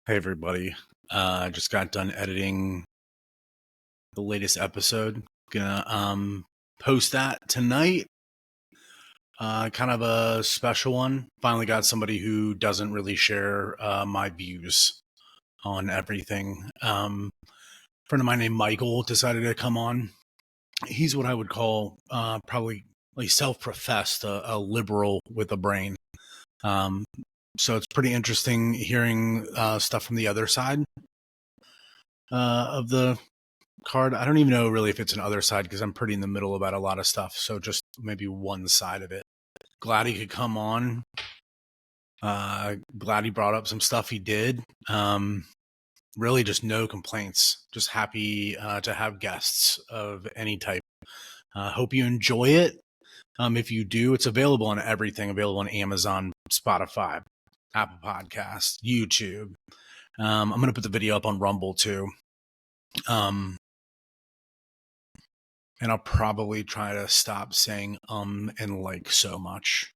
Hey everybody. I just got done editing the latest episode. Gonna post that tonight. Kind of a special one. Finally got somebody who doesn't really share my views on everything. Friend of mine named Michael decided to come on. He's what I would call probably like self-professed a liberal with a brain. So it's pretty interesting hearing stuff from the other side of the card. I don't even know really if it's an other side because I'm pretty in the middle about a lot of stuff. So just maybe one side of it. Glad he could come on. Glad he brought up some stuff he did. Really just no complaints. Just happy to have guests of any type. Hope you enjoy it. If you do, it's available on everything. Available on Amazon, Spotify, Apple Podcasts, YouTube. I'm going to put the video up on Rumble too. And I'll probably try to stop saying and like so much.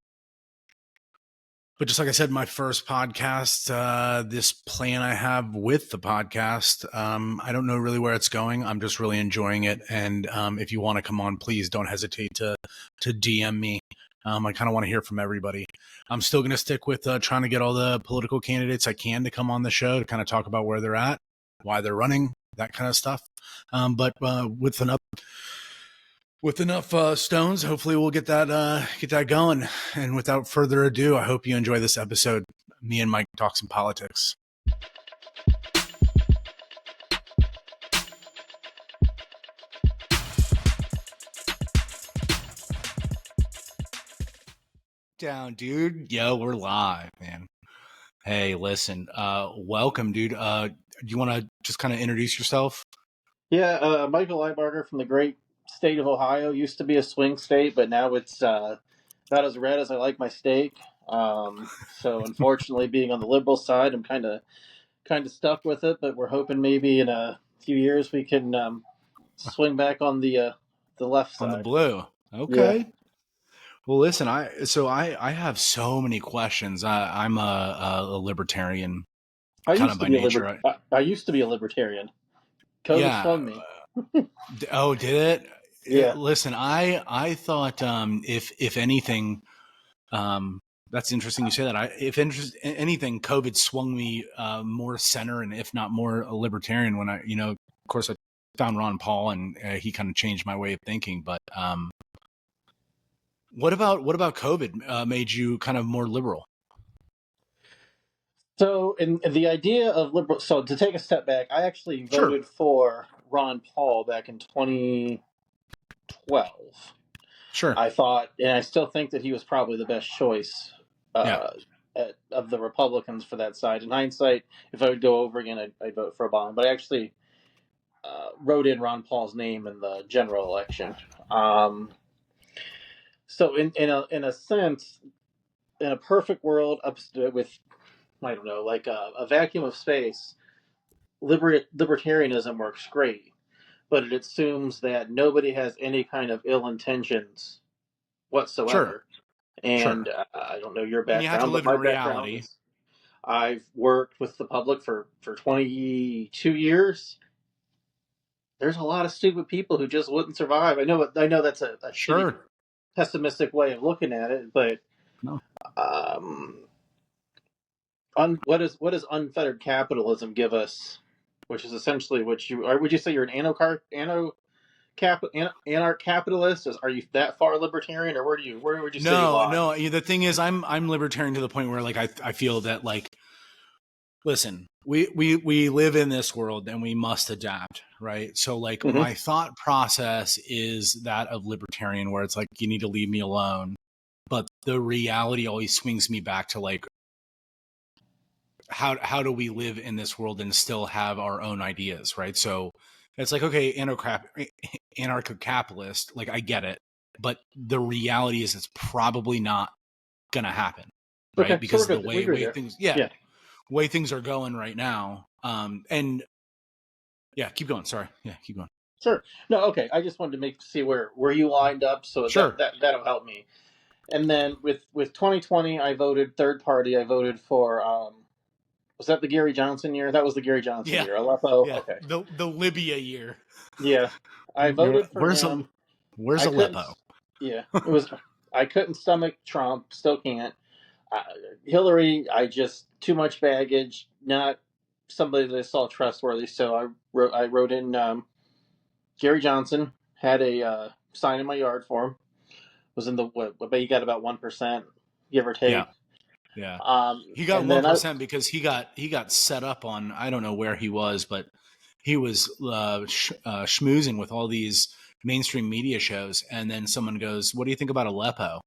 But just like I said, my first podcast, this plan I have with the podcast, I don't know really where it's going. I'm just really enjoying it. And if you want to come on, please don't hesitate to DM me. I kind of want to hear from everybody. I'm still going to stick with trying to get all the political candidates I can to come on the show to kind of talk about where they're at, why they're running, that kind of stuff. But with enough stones, hopefully we'll get that going. And without further ado, I hope you enjoy this episode. Me and Mike talk some politics. Down, dude. Yo, we're live, man. Hey, listen, welcome, dude. Do you want to just kind of introduce yourself? Yeah, Michael Leibarger from the great state of Ohio. Used to be a swing state, but now it's not as red as I like my steak. So unfortunately, being on the liberal side, I'm kind of stuck with it. But we're hoping maybe in a few years we can swing back on the left side. On the blue. Okay. Yeah. Well, listen, I have so many questions. I'm a libertarian. I used to be a libertarian. COVID swung me. Oh, did it? Yeah. Listen, I thought if anything, that's interesting you say that. If anything, COVID swung me more center, and if not more a libertarian. When of course, I found Ron Paul, and he kind of changed my way of thinking. But what about COVID made you kind of more liberal? So, in the idea of liberal, so to take a step back, I actually voted for Ron Paul back in 2012. Sure. I thought, and I still think that he was probably the best choice of the Republicans for that side. In hindsight, if I would go over again, I'd vote for Obama. But I actually wrote in Ron Paul's name in the general election. So, in a sense, in a perfect world, with I don't know, like a vacuum of space, libertarianism works great, but it assumes that nobody has any kind of ill intentions whatsoever. Sure. And I don't know your background, you have to live but my in reality. background is I've worked with the public for 22 years. There's a lot of stupid people who just wouldn't survive. I know that's a shitty, pessimistic way of looking at it, but no. What does unfettered capitalism give us? Which is essentially what you are. Would you say you're an anarch-capitalist? Are you that far libertarian, or where would you say you lie? No. The thing is, I'm libertarian to the point where like I feel that like, listen, we live in this world and we must adapt, right? So like my thought process is that of libertarian, where it's like you need to leave me alone, but the reality always swings me back to like, how do we live in this world and still have our own ideas, right? So it's like, okay, anarcho-capitalist, like I get it, but the reality is it's probably not gonna happen, right? Okay, because the way things, way things are going right now. And yeah, keep going. Sorry, keep going. Sure. No, okay. I just wanted to see where you lined up, so that'll help me. And then with 2020, I voted third party. I voted for Was that the Gary Johnson year? That was the Gary Johnson Yeah, year. Aleppo. yeah. Okay. The Libya year. Yeah, I voted for Where's him. where's I couldn't. Aleppo? Yeah, it was. I couldn't stomach Trump. Still can't. Uh, Hillary, I just too much baggage. Not somebody that I saw trustworthy. So I wrote in Gary Johnson. Had a sign in my yard for him. Was in the but he got about 1%, give or Yeah, take. yeah. He got And then I 1% because he got set up on, I don't know where he was, but he was schmoozing with all these mainstream media shows, and then someone goes, "What do you think about Aleppo?"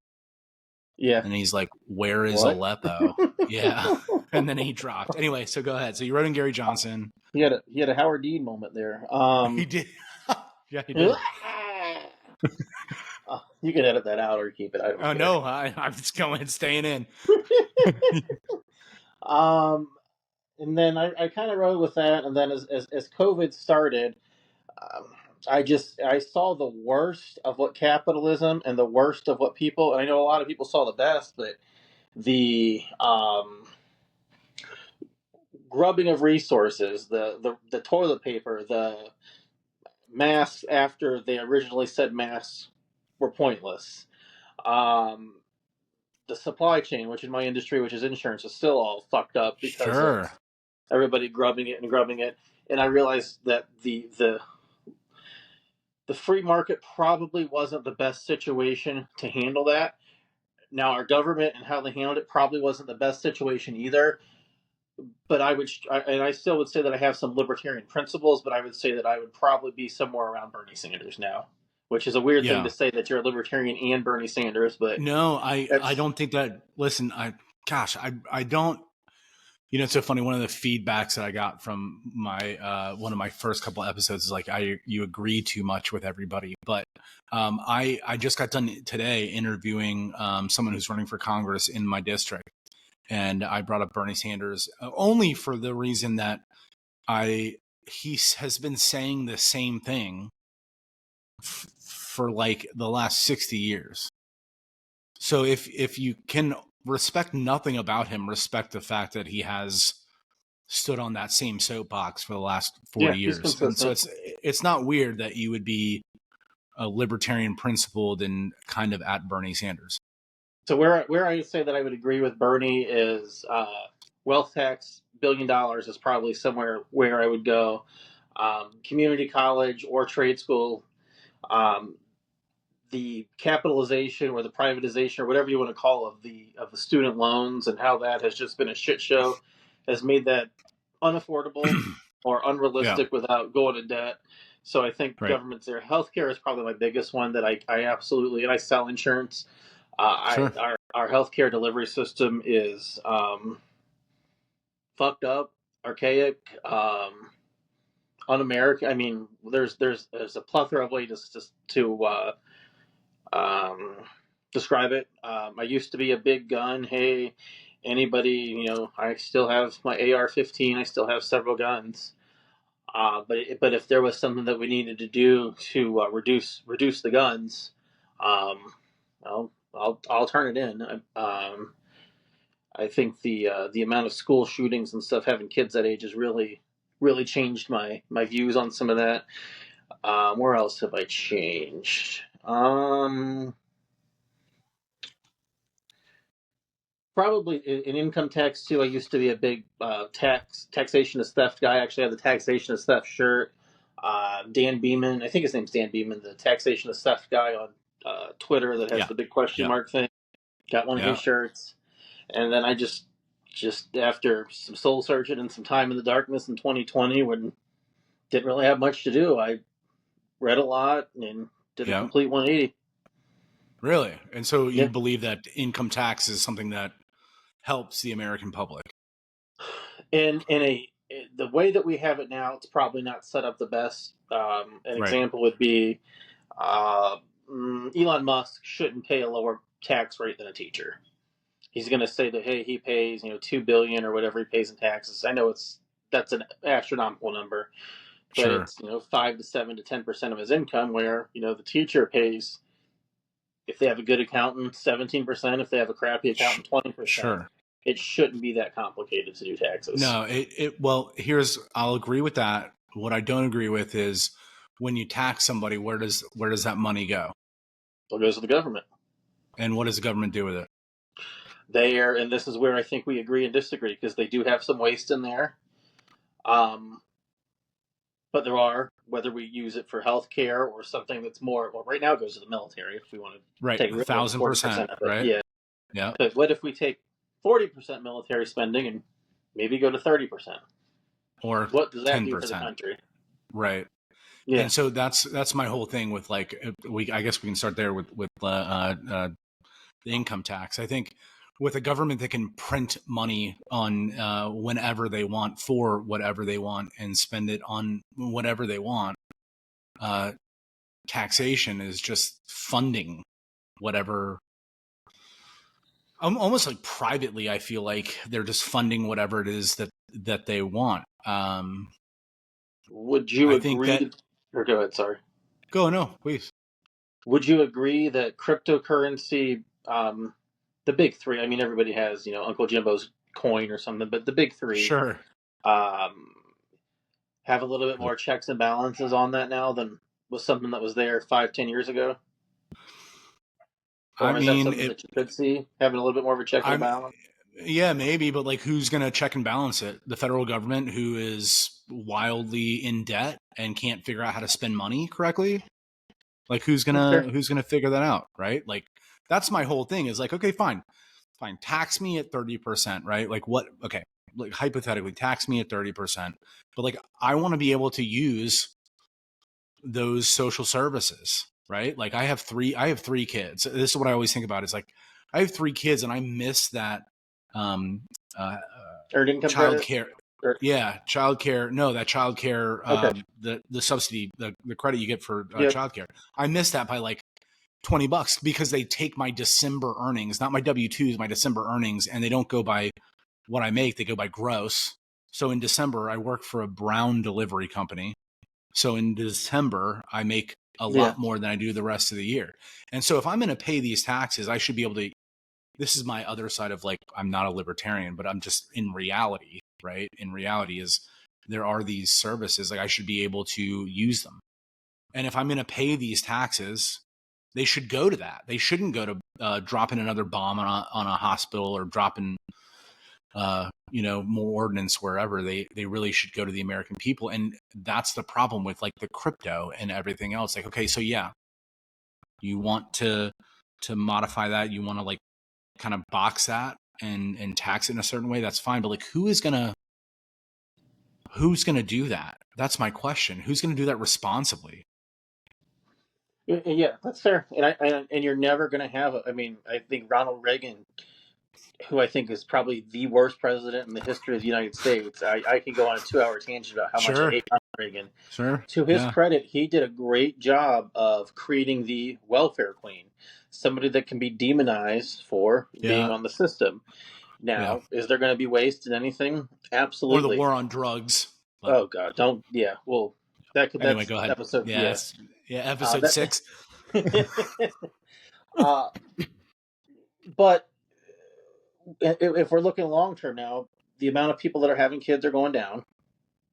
yeah. And he's like, "Where is What? Aleppo?" Yeah, and then he dropped. Anyway, so go ahead. So you wrote in Gary Johnson. He had a Howard Dean moment there. He did. Yeah, he did. You can edit that out or keep it. I don't Oh care. no, I'm just going staying in. And then I kind of rode with that. And then as COVID started, um, I saw the worst of what capitalism and the worst of what people. I know a lot of people saw the best, but the grubbing of resources, the toilet paper, the masks after they originally said masks were pointless. Um, the supply chain, which in my industry, which is insurance, is still all fucked up because of Sure. everybody grubbing it and grubbing it. And I realized that the free market probably wasn't the best situation to handle that. Now, our government and how they handled it probably wasn't the best situation either. But I still would say that I have some libertarian principles, but I would say that I would probably be somewhere around Bernie Sanders now, which is a weird thing Yeah. to say that you're a libertarian and Bernie Sanders, but No, I don't think that. Listen, I don't. You know, it's so funny. One of the feedbacks that I got from my one of my first couple of episodes is like, you agree too much with everybody. But I just got done today interviewing someone who's running for Congress in my district, and I brought up Bernie Sanders only for the reason that he has been saying the same thing for like the last 60 years. So if you can respect nothing about him, respect the fact that he has stood on that same soapbox for the last 40 he's years. And so consistent. it's not weird that you would be a libertarian principled and kind of at Bernie Sanders. So where I say that I would agree with Bernie is wealth tax, $1 billion is probably somewhere where I would go. Community college or trade school, um, the capitalization or the privatization or whatever you want to call of the student loans and how that has just been a shit show has made that unaffordable or unrealistic without going to debt. So I think government's there. Healthcare is probably my biggest one that I absolutely, and I sell insurance. Sure. Our healthcare delivery system is fucked up, archaic, un-American. I mean, there's a plethora of ways to um, describe it. I used to be a big gun. Hey, anybody, I still have my AR-15. I still have several guns. But if there was something that we needed to do to reduce the guns, I'll turn it in. I think the amount of school shootings and stuff, having kids that age, has really changed my views on some of that. Where else have I changed? Probably in income tax too. I used to be a big taxation is theft guy. I actually have the taxation is theft shirt. Dan Beeman, I think his name's Dan Beeman, the taxation is theft guy on Twitter that has the big question mark thing. Got one of his shirts, and then I just after some soul searching and some time in the darkness in 2020, when didn't really have much to do, I read a lot and did a complete 180. Really? And so you believe that income tax is something that helps the American public? In the way that we have it now, it's probably not set up the best. An example would be Elon Musk shouldn't pay a lower tax rate than a teacher. He's going to say that, hey, he pays $2 billion or whatever he pays in taxes. I know that's an astronomical number, but it's 5 to 7 to 10% of his income. Where the teacher pays, if they have a good accountant, 17%. If they have a crappy accountant, 20%. Sure. it shouldn't be that complicated to do taxes. No, well, I'll agree with that. What I don't agree with is when you tax somebody, where does that money go? It goes to the government. And what does the government do with it? And this is where I think we agree and disagree, because they do have some waste in there. But there are, whether we use it for healthcare or something that's more, well, right now it goes to the military if we want to take 1,000%, of it. right? Yeah. Yeah. But what if we take 40% military spending and maybe go to 30%? Or what does that 10%. do for the country? Right. Yeah. And so that's my whole thing with, like, I guess we can start there with the income tax. I think with a government that can print money on whenever they want for whatever they want and spend it on whatever they want, taxation is just funding whatever. Almost like privately, I feel like they're just funding whatever it is that they want. Would you agree? Or go ahead, sorry. Go, no, please. Would you agree that cryptocurrency, the big three, I mean, everybody has, Uncle Jimbo's coin or something, but the big three, sure, have a little bit more checks and balances on that now than was something that was there 5-10 years ago? Or is that something that you could see having a little bit more of a check and balance? Yeah, maybe, but like, who's going to check and balance it? The federal government, who is wildly in debt and can't figure out how to spend money correctly? Like, who's gonna figure that out, right? Like, that's my whole thing, is like, okay, fine, tax me at 30%, right? Like, what? Okay, like, hypothetically, tax me at 30%, but like, I want to be able to use those social services, right? Like, I have three kids. This is what I always think about, is like, I have 3 kids and I miss that earned income child care. Yeah, child care. No, that child care, the subsidy, the credit you get for child care. I miss that by like $20 because they take my December earnings, not my W-2s, my December earnings, and they don't go by what I make. They go by gross. So in December, I work for a brown delivery company. So in December, I make a lot more than I do the rest of the year. And so if I'm going to pay these taxes, I should be able to. This is my other side of, like, I'm not a libertarian, but I'm just, in reality, right? In reality, is there are these services, like, I should be able to use them. And if I'm going to pay these taxes, they should go to that. They shouldn't go to dropping another bomb on a hospital or dropping, more ordnance wherever. They really should go to the American people. And that's the problem with, like, the crypto and everything else. Like, okay, so yeah, you want to modify that. You want to, like, kind of box that and tax it in a certain way. That's fine. But like, who's going to do that? That's my question. Who's going to do that responsibly? Yeah, that's fair. And you're never going to have, I think Ronald Reagan, who I think is probably the worst president in the history of the United States. I could go on a 2-hour tangent about how much I hate Ronald Reagan. Sure. To his credit, he did a great job of creating the welfare queen, somebody that can be demonized for being on the system. Now, is there going to be waste in anything? Absolutely. Or the war on drugs. Oh God, don't. Yeah, well, anyway, go ahead. Episode. Episode 6. But if we're looking long term now, the amount of people that are having kids are going down.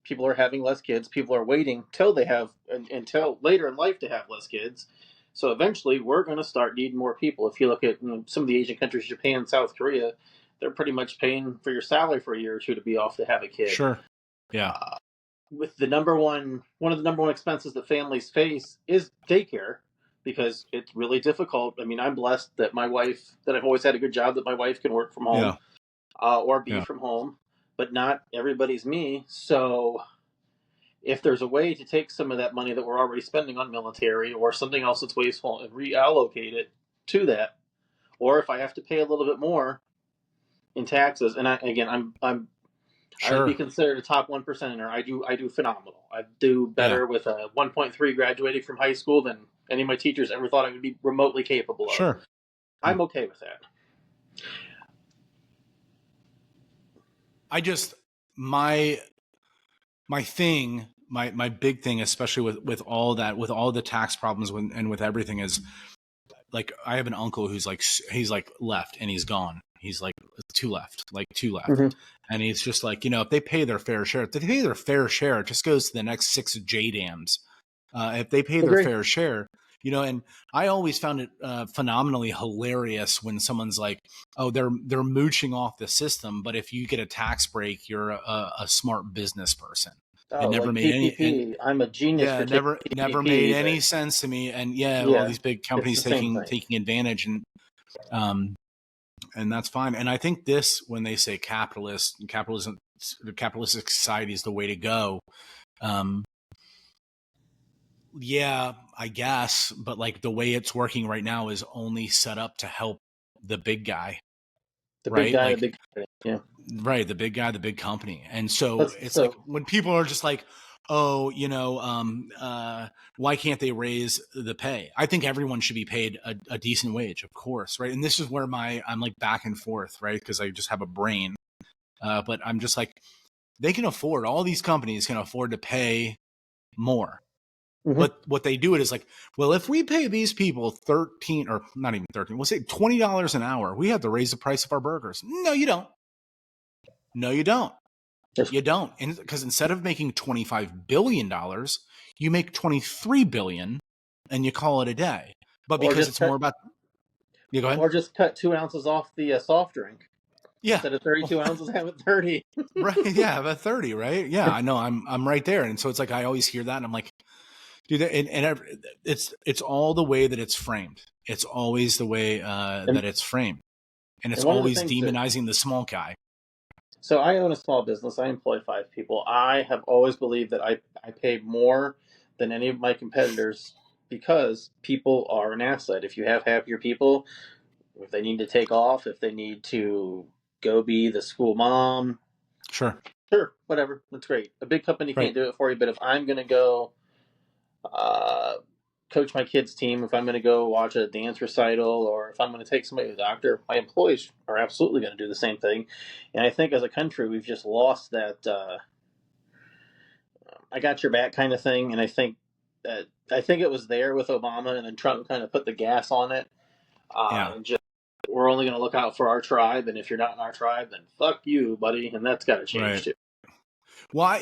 People are having less kids. People are waiting until later in life to have less kids. So eventually, we're going to start needing more people. If you look at some of the Asian countries, Japan, South Korea, they're pretty much paying for your salary for a year or two to be off to have a kid. Sure. Yeah. With one of the number one expenses that families face is daycare, because it's really difficult. I mean, I'm blessed that I've always had a good job, that my wife can work from home or be from home, but not everybody's me. So if there's a way to take some of that money that we're already spending on military or something else that's wasteful and reallocate it to that, or if I have to pay a little bit more in taxes, and I would be considered a top 1%er. I do phenomenal. I do better with a 1.3 graduating from high school than any of my teachers ever thought I would be remotely capable of. Sure. I'm okay with that. I just, my thing, my big thing, especially with all that, with all the tax problems and with everything, is like, I have an uncle who's like, he's like left and he's gone. He's like, two left, Mhm. and he's just like, if they pay their fair share, it just goes to the next 6 J dams. If they pay their Agree. fair share, and I always found it phenomenally hilarious when someone's like, oh, they're mooching off the system, but if you get a tax break, you're a smart business person. It Oh, never like made any, and PPP. I'm a genius yeah, for it taking never made PPP, any but sense to me. And yeah, all yeah, these big it's companies the same thing. taking advantage, um, and that's fine. And I think this, when they say capitalistic society is the way to go. Yeah, I guess, but like the way it's working right now is only set up to help the big guy, The big right? guy, the Like, big company. Yeah. right, the big guy, the big company. And so That's it's like so. when people are just like, oh, why can't they raise the pay? I think everyone should be paid a decent wage, of course, right? And this is where I'm like back and forth, right? Because I just have a brain. But I'm just like, all these companies can afford to pay more. Mhm. But what they do it is like, well, if we pay these people 13, or not even 13, we'll say $20 an hour, we have to raise the price of our burgers. No, you don't. No, you don't. There's- You don't. And because instead of making $25 billion, you make $23 billion and you call it a day. But Or because just it's more cut, about, yeah, go ahead. or just cut 2 ounces off the soft drink. Yeah. Instead of 32 ounces, have it 30. Right. Yeah. About 30, right? Yeah, I know. I'm right there. And so it's like, I always hear that and I'm like, dude, and it's all the way that it's framed. It's always the way And that it's framed. And it's and one of the always things that demonizing the small guy. so I own a small business. I employ 5 people. I have always believed that I pay more than any of my competitors because people are an asset. If you have happier people, if they need to take off, if they need to go be the school mom, Sure. sure, whatever, that's great. A big company Right. can't do it for you, but if I'm going to go uh, coach my kids' team, if I'm going to go watch a dance recital, or if I'm going to take somebody to the doctor, my employees are absolutely going to do the same thing. And I think as a country, we've just lost that "I got your back" kind of thing. And I think it was there with Obama, and then Trump kind of put the gas on it, Yeah. and just we're only going to look out for our tribe, and if you're not in our tribe, then fuck you, buddy, and that's got to change Right. too. Well,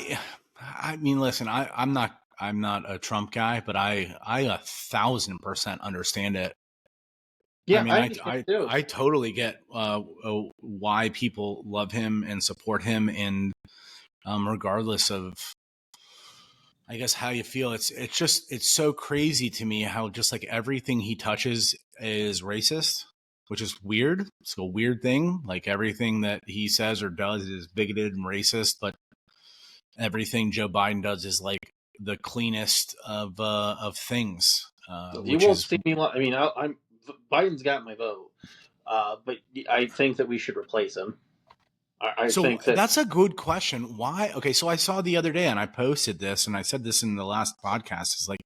I mean, listen, I'm not a Trump guy, but I 1,000% understand it. I Yeah, mean, I understand too. I totally get why people love him and support him, and regardless of, I guess, how you feel, it's so crazy to me how just like everything he touches is racist, which is weird. It's a weird thing. Like everything that he says or does is bigoted and racist, but everything Joe Biden does is like the cleanest of things, You which won't is see me. I mean, I'm Biden's got my vote, but I think that we should replace him. I so think that that's a good question. Why? Okay, so I saw the other day and I posted this and I said this in the last podcast. Is like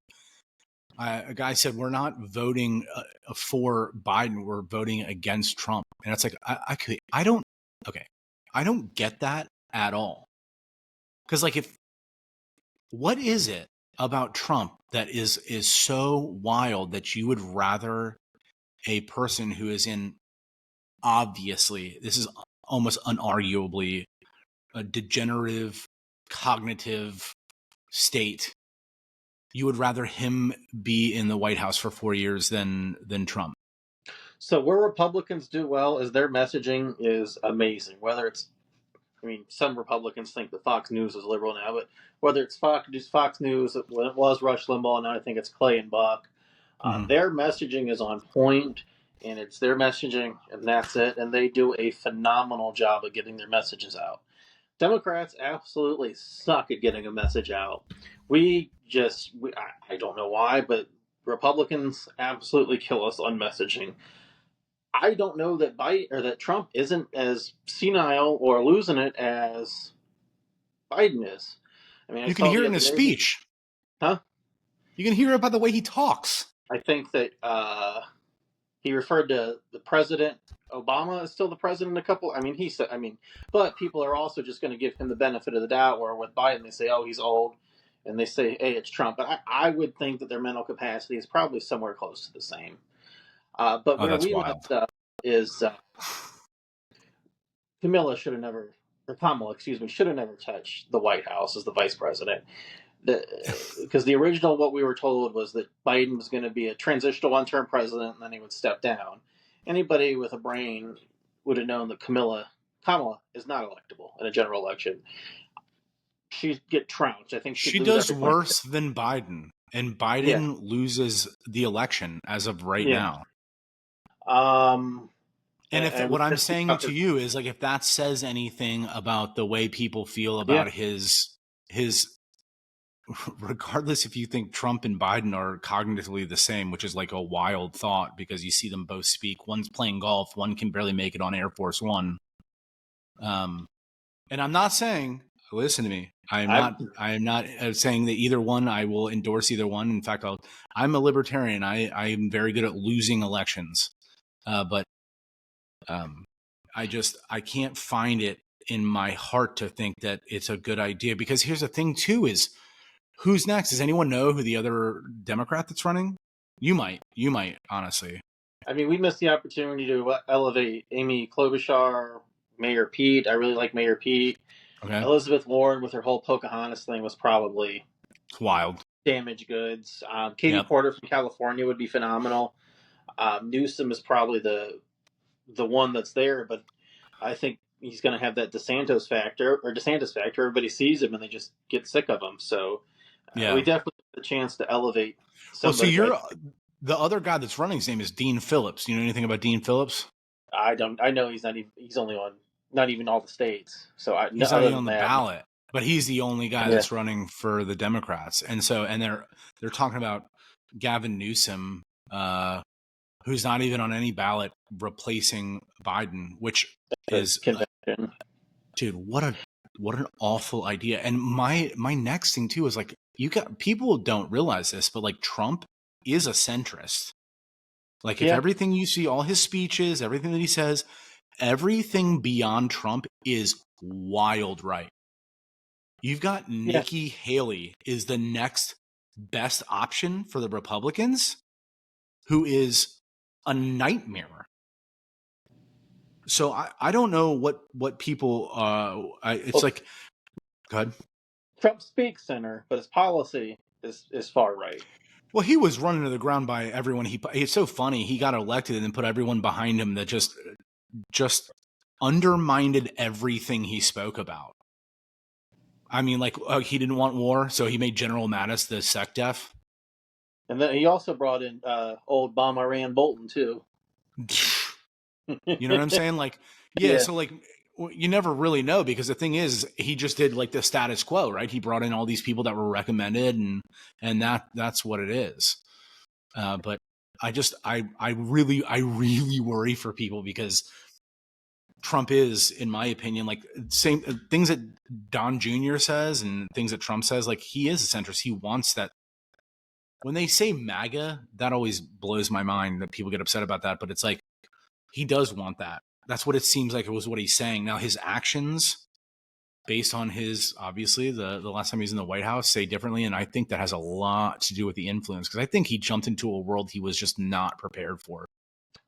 a guy said we're not voting for Biden, we're voting against Trump, and it's like I don't okay, I don't get that at all. Because like if what is it about Trump that is so wild that you would rather a person who is in, obviously this is almost unarguably a degenerative cognitive state, you would rather him be in the White House for 4 years than Trump? so where Republicans do well is their messaging is amazing. Whether it's, I mean, some Republicans think that Fox News is liberal now, but whether it's Fox News, when it was Rush Limbaugh, now I think it's Clay and Buck, Mm-hmm. their messaging is on point, and it's their messaging, and that's it. And they do a phenomenal job of getting their messages out. Democrats absolutely suck at getting a message out. I don't know why, but Republicans absolutely kill us on messaging. I don't know that Biden or that Trump isn't as senile or losing it as Biden is. I mean, I You can saw hear the it in other his day, speech. huh? You can hear it by the way he talks. I think that he referred to the president. Obama is still the president. A couple. I mean, he said. I mean, but people are also just going to give him the benefit of the doubt. Where with Biden, they say, "Oh, he's old," and they say, "Hey, it's Trump." But I would think that their mental capacity is probably somewhere close to the same. But Oh, where that's we wild. messed up is Camilla should have never, or Kamala, excuse me, should have never touched the White House as the vice president. Because the original, what we were told was that Biden was going to be a transitional one-term president, and then he would step down. Anybody with a brain would have known that Kamala is not electable in a general election. She'd get trounced. I think she'd She lose does every worse than Biden, and Biden loses the election as of right now. And if what I'm saying to you is like, if that says anything about the way people feel about his, regardless if you think Trump and Biden are cognitively the same, which is like a wild thought because you see them both speak. One's playing golf, one can barely make it on Air Force One. And I'm not saying, listen to me, I am not saying that either one, I will endorse either one. In fact, I'm a libertarian. I am very good at losing elections. But I can't find it in my heart to think that it's a good idea, because here's the thing too, is who's next? Does anyone know who the other Democrat that's running? You might, honestly. I mean, we missed the opportunity to elevate Amy Klobuchar, Mayor Pete. I really like Mayor Pete. Okay. Elizabeth Warren with her whole Pocahontas thing was probably wild. Damaged goods. Katie Porter from California would be phenomenal. Newsom is probably the one that's there, but I think he's going to have that DeSantis factor. Everybody sees him and they just get sick of him. So we definitely have the chance to elevate somebody. Well, so the other guy that's running, his name is Dean Phillips. Do you know anything about Dean Phillips? I don't. I know he's not even. He's only on not even all the states. So he's not even on the ballot. But he's the only guy that's running for the Democrats, and they're talking about Gavin Newsom, who's not even on any ballot, replacing Biden, which is convention. Dude, what an awful idea. And my next thing too is like, people don't realize this, but like Trump is a centrist. Like if everything you see, all his speeches, everything that he says, everything beyond Trump is wild right. You've got Nikki Haley is the next best option for the Republicans, who is a nightmare. So I don't know what people like. Go ahead. Trump speaks center, but his policy is far right. Well, he was running to the ground by everyone. It's so funny. He got elected and then put everyone behind him that just undermined everything he spoke about. I mean, like he didn't want war, so he made General Mattis the SecDef. And then he also brought in old Obama Rand Bolton too. You know what I'm saying? Like, so like you never really know, because the thing is, he just did like the status quo, right? He brought in all these people that were recommended, and that's what it is. But I really worry for people, because Trump is, in my opinion, like same things that Don Jr. says and things that Trump says, like he is a centrist. He wants that. When they say MAGA, that always blows my mind that people get upset about that. But it's like, he does want that. That's what it seems like it was what he's saying. Now his actions, based on his, obviously the last time he was in the White House, say differently. And I think that has a lot to do with the influence, because I think he jumped into a world he was just not prepared for.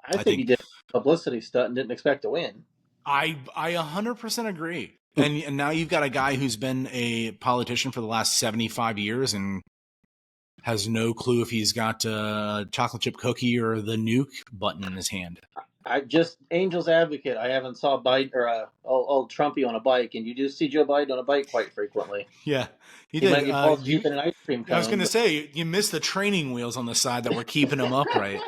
I think he did a publicity stunt and didn't expect to win. I 100% agree. And now you've got a guy who's been a politician for the last 75 years and has no clue if he's got a chocolate chip cookie or the nuke button in his hand. I just Angel's advocate. I haven't saw Biden or old Trumpy on a bike, and you do see Joe Biden on a bike quite frequently. Yeah, he did. Might get an ice cream cone, I was going to say, you missed the training wheels on the side that were keeping him upright.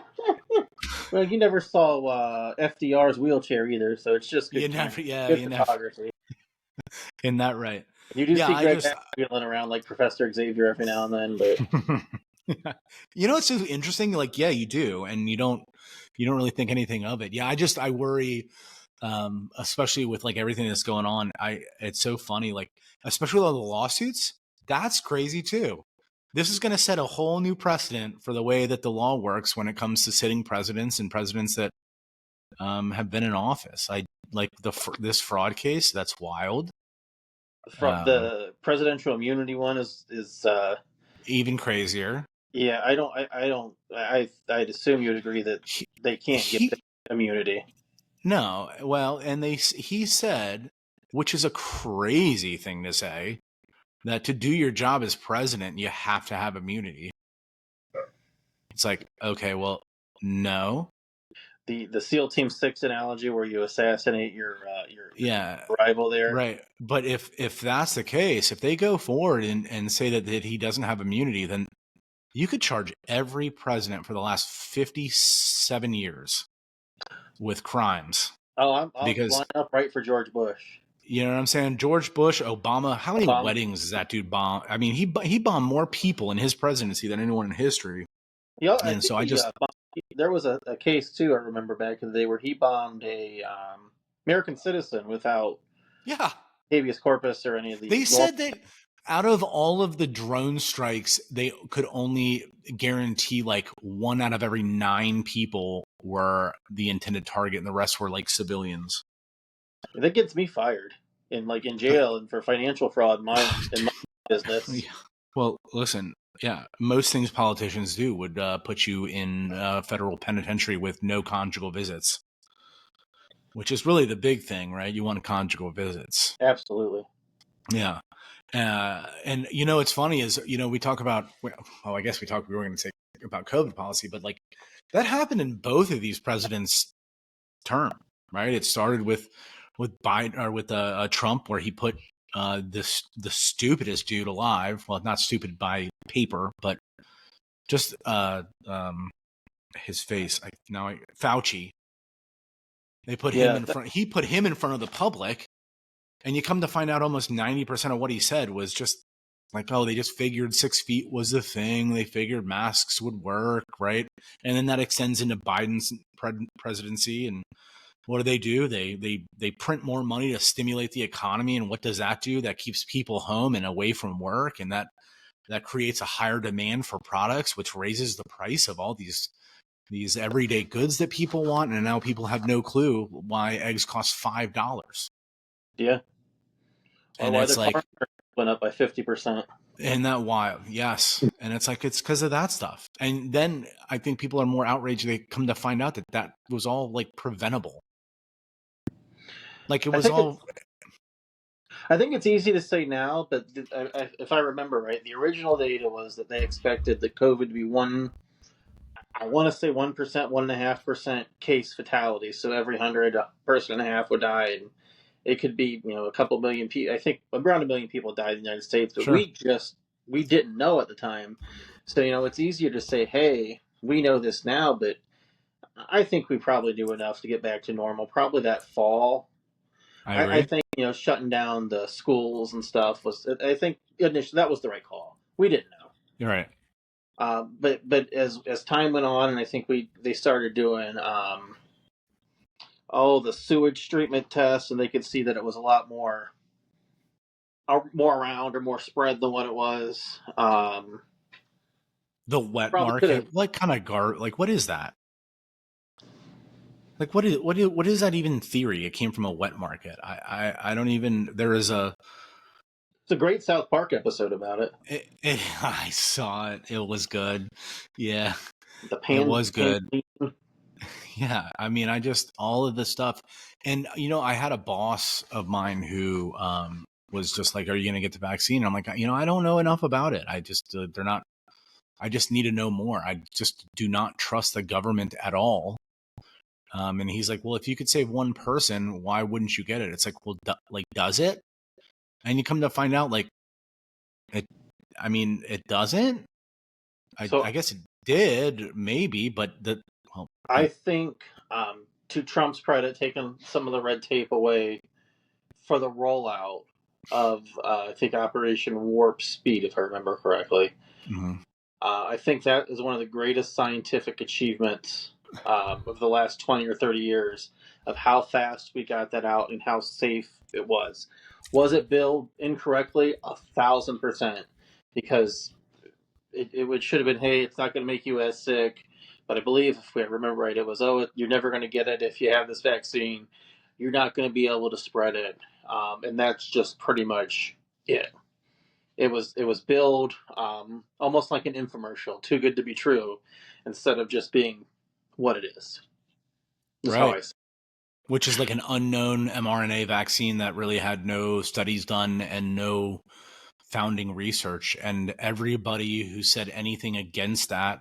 Well, you never saw FDR's wheelchair either, so it's just good. Good photography. In that right. You do see Greg wheeling around like Professor Xavier every now and then, but you know, it's so interesting. Like, you do, and you don't really think anything of it. Yeah, I worry, especially with like everything that's going on. It's so funny, like especially with all the lawsuits. That's crazy too. This is going to set a whole new precedent for the way that the law works when it comes to sitting presidents and presidents that have been in office. I like this fraud case. That's wild. The presidential immunity one is even crazier. Yeah, I'd assume you'd agree that they can't get the immunity. No, well, and he said, which is a crazy thing to say, that to do your job as president, you have to have immunity. It's like, okay, well, no. The SEAL Team 6 analogy where you assassinate your Yeah, rival there. right. But if that's the case, if they go forward and say that he doesn't have immunity, then you could charge every president for the last 57 years with crimes. Oh, I'll Because line up right for George Bush. you know what I'm saying? George Bush, Obama, how many Obama. weddings does that dude bomb? I mean, he bombed more people in his presidency than anyone in history. Yeah, I And think so I just, there was a case too. I remember back in the day where he bombed a American citizen without yeah, habeas corpus or any of the they said that out of all of the drone strikes, they could only guarantee like 1 out of every 9 people were the intended target, and the rest were like civilians. That gets me fired in jail and for financial fraud in my business. Yeah. Well, listen, yeah, most things politicians do would put you in federal penitentiary with no conjugal visits, which is really the big thing, right? You want conjugal visits. Absolutely. Yeah. And you know, it's funny is, you know, we talk about, well, I guess we were going to say about COVID policy, but like that happened in both of these presidents' term, right? It started with Biden or with Trump, where he put the stupidest dude alive. Well, not stupid by paper, but just his face. Fauci. They put him in front. He put him in front of the public, and you come to find out almost 90% of what he said was just like, oh, they just figured 6 feet was the thing. They figured masks would work, right? And then that extends into Biden's presidency. And what do? They print more money to stimulate the economy. And what does that do? That keeps people home and away from work. And that creates a higher demand for products, which raises the price of all these everyday goods that people want. And now people have no clue why eggs cost $5. Yeah. Or And why it's the like, car went up by 50%. and that wild, yes. And it's like, it's because of that stuff. And then I think people are more outraged. They come to find out that was all like preventable. Like it was all. I think it's easy to say now, but if I remember right, the original data was that they expected the COVID to be I want to say 1%, 1.5% case fatality. So every 100, a person and a half would die, and it could be a couple million people. I think around 1 million people died in the United States, but Sure. we didn't know at the time. So it's easier to say, hey, we know this now, but I think we probably do enough to get back to normal. Probably that fall. I think shutting down the schools and stuff was. I think initially that was the right call. We didn't know. You're right. But as time went on, and I think they started doing the sewage treatment tests, and they could see that it was a lot more around or more spread than what it was. The wet market. What kind of like what is that? Like what is that even theory? It came from a wet market. I don't even. It's a great South Park episode about it. I saw it. It was good. Yeah, it was good. Yeah, I mean, all of this stuff, and I had a boss of mine who was just like, "Are you going to get the vaccine?" And I'm like, I don't know enough about it. I just they're not. I just need to know more. I just do not trust the government at all. And he's like, well, if you could save one person, why wouldn't you get it? It's like, well, does it? And you come to find out, like, it doesn't. I guess it did, maybe, but I think, to Trump's credit, taking some of the red tape away for the rollout of, I think, Operation Warp Speed, if I remember correctly. Mm-hmm. I think that is one of the greatest scientific achievements of the last 20 or 30 years of how fast we got that out and how safe it was. Was it billed incorrectly? 1,000%. Because it should have been, hey, it's not going to make you as sick. But I believe, if we remember right, it was, you're never going to get it if you have this vaccine. You're not going to be able to spread it. And that's just pretty much it. It was billed almost like an infomercial, too good to be true, instead of just being what it is. Right. which is like an unknown mRNA vaccine that really had no studies done and no founding research. And everybody who said anything against that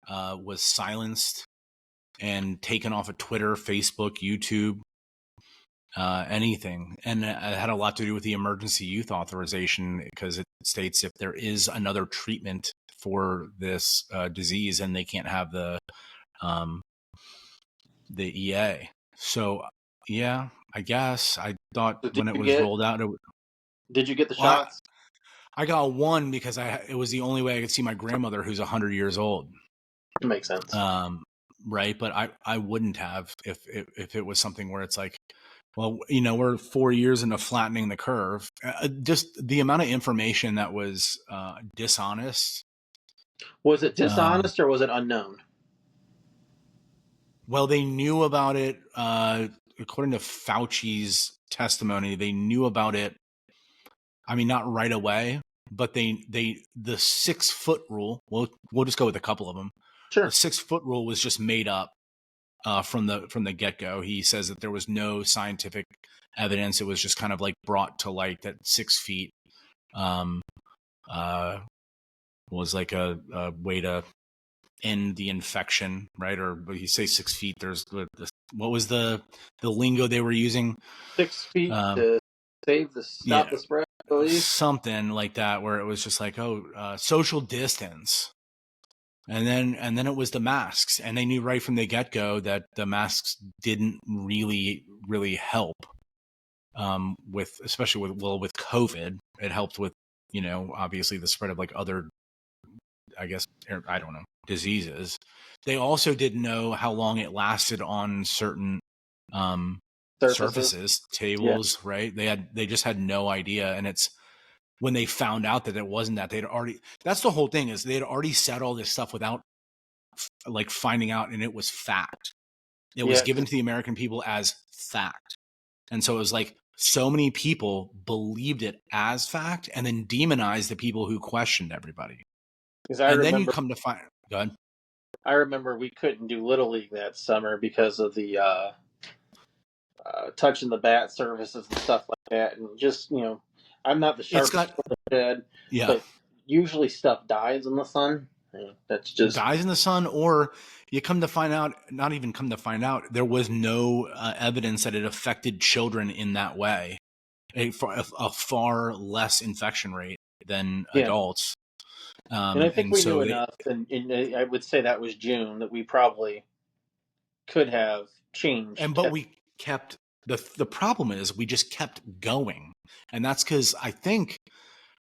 was silenced and taken off of Twitter, Facebook, YouTube, anything. And it had a lot to do with the emergency use authorization, because it states if there is another treatment for this disease, and they can't have the EA. So yeah, I guess I thought So when it was rolled out, did you get the shots? I got one because it was the only way I could see my grandmother, who's 100 years old. It makes sense. Right. But I wouldn't have if it was something where it's like, well, we're 4 years into flattening the curve. Just the amount of information that was dishonest. Was it dishonest or was it unknown? Well, they knew about it. According to Fauci's testimony, they knew about it. I mean, not right away, but the 6 foot rule. We'll just go with a couple of them. Sure. The 6 foot rule was just made up from the get go. He says that there was no scientific evidence. It was just kind of like brought to light that 6 feet was like a way to end the infection, right? Or you say 6 feet. There's what was the lingo they were using? 6 feet to stop the spread, I believe. Something like that, where it was just like, social distance. And then it was the masks, and they knew right from the get go that the masks didn't really help. Especially with COVID, it helped with, obviously the spread of like other, I guess, I don't know, diseases. They also didn't know how long it lasted on certain surfaces, tables, yeah. Right? They just had no idea. And it's when they found out that it wasn't that, that's the whole thing, is they'd already said all this stuff without like finding out, and it was fact. It was given to the American people as fact. And so it was like so many people believed it as fact and then demonized the people who questioned everybody. Then you come to find, go ahead. I remember we couldn't do Little League that summer because of the touching the bat surfaces and stuff like that. And just, I'm not the sharpest in the head, but usually stuff dies in the sun. That's just dies in the sun, or you come to find out, not even come to find out, there was no evidence that it affected children in that way. A far less infection rate than adults. And I think we knew enough, and I would say that was June, that we probably could have changed. But we kept, the problem is we just kept going. And that's because I think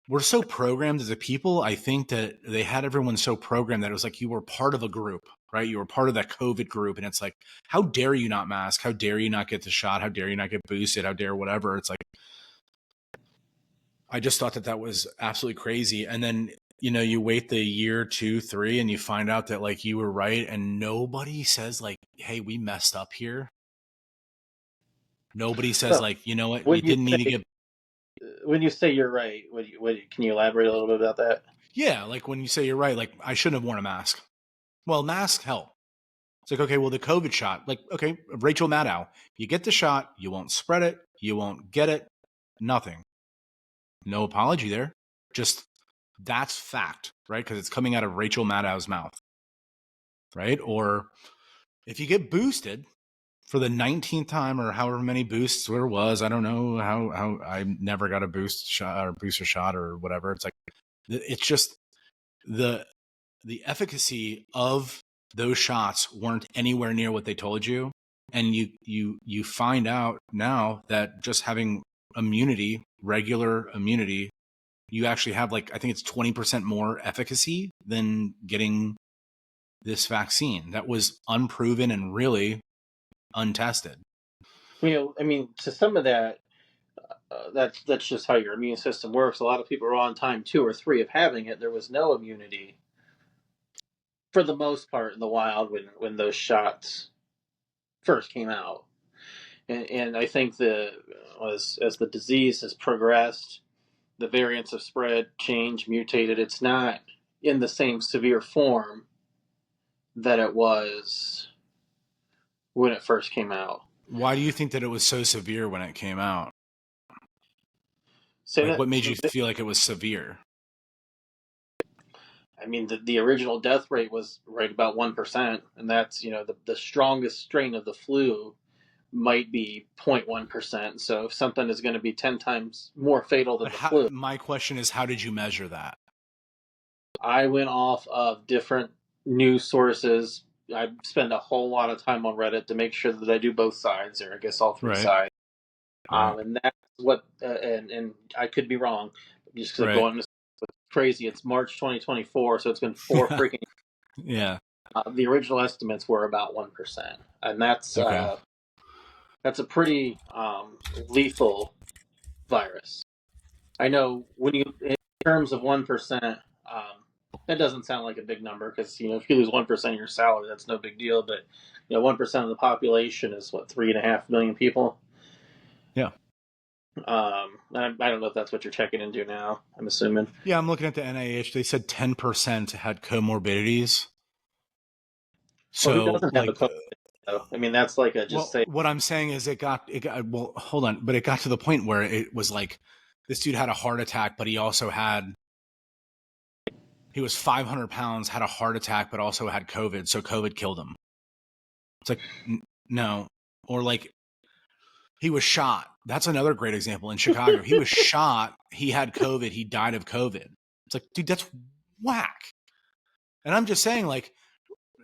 we're so programmed as a people. I think that they had everyone so programmed that it was like you were part of a group, right? You were part of that COVID group. And it's like, how dare you not mask? How dare you not get the shot? How dare you not get boosted? How dare whatever? It's like, I just thought that was absolutely crazy. And then, you wait the year, 2, 3, and you find out that like you were right. And nobody says like, hey, we messed up here. Nobody says like, you know what? We didn't need to get. When you say you're right, can you elaborate a little bit about that? Yeah, like when you say you're right, like I shouldn't have worn a mask. Well, masks help. It's like, okay, well, the COVID shot, like, okay, Rachel Maddow, you get the shot, you won't spread it, you won't get it, nothing. No apology there. Just that's fact, right? Because it's coming out of Rachel Maddow's mouth, right? Or if you get boosted for the 19th time or however many boosts there was, I don't know how I never got a booster shot or whatever. It's like, it's just the efficacy of those shots weren't anywhere near what they told you. And you find out now that just having immunity, regular immunity, you actually have like, I think it's 20% more efficacy than getting this vaccine that was unproven and really untested. I mean, to some of that, that's just how your immune system works. A lot of people are on time 2 or 3 of having it. There was no immunity for the most part in the wild when those shots first came out. And I think as the disease has progressed, the variants have spread, changed, mutated. It's not in the same severe form that it was when it first came out. Why do you think that it was so severe when it came out? Say Like, that. what made you feel like it was severe? I mean, the original death rate was right about 1%, and that's the strongest strain of the flu might be 0.1%. So if something is going to be 10 times more fatal than But the flu, my question is, how did you measure that? I went off of different news sources. I spend a whole lot of time on Reddit to make sure that I do both sides, or I guess all three Right. sides. Right. And that's what, and I could be wrong, just because I'm Right. going crazy. It's March 2024, so it's been 4 freaking. Yeah. The original estimates were about 1%, and that's Okay. a pretty lethal virus. I know when you, in terms of 1%, that doesn't sound like a big number because if you lose 1% of your salary, that's no big deal. But 1% of the population is what, 3.5 million people. Yeah. I don't know if that's what you're checking into now. I'm assuming. Yeah, I'm looking at the NIH. They said 10% had comorbidities. Well, who So, doesn't have a like, COVID? Though? I mean, that's like a just well, say. what I'm saying is well, hold on, but it got to the point where it was like this dude had a heart attack, but he was 500 pounds, had a heart attack, but also had COVID. So COVID killed him. It's like, no. Or like he was shot. That's another great example in Chicago. He was shot. He had COVID. He died of COVID. It's like, dude, that's whack. And I'm just saying, like,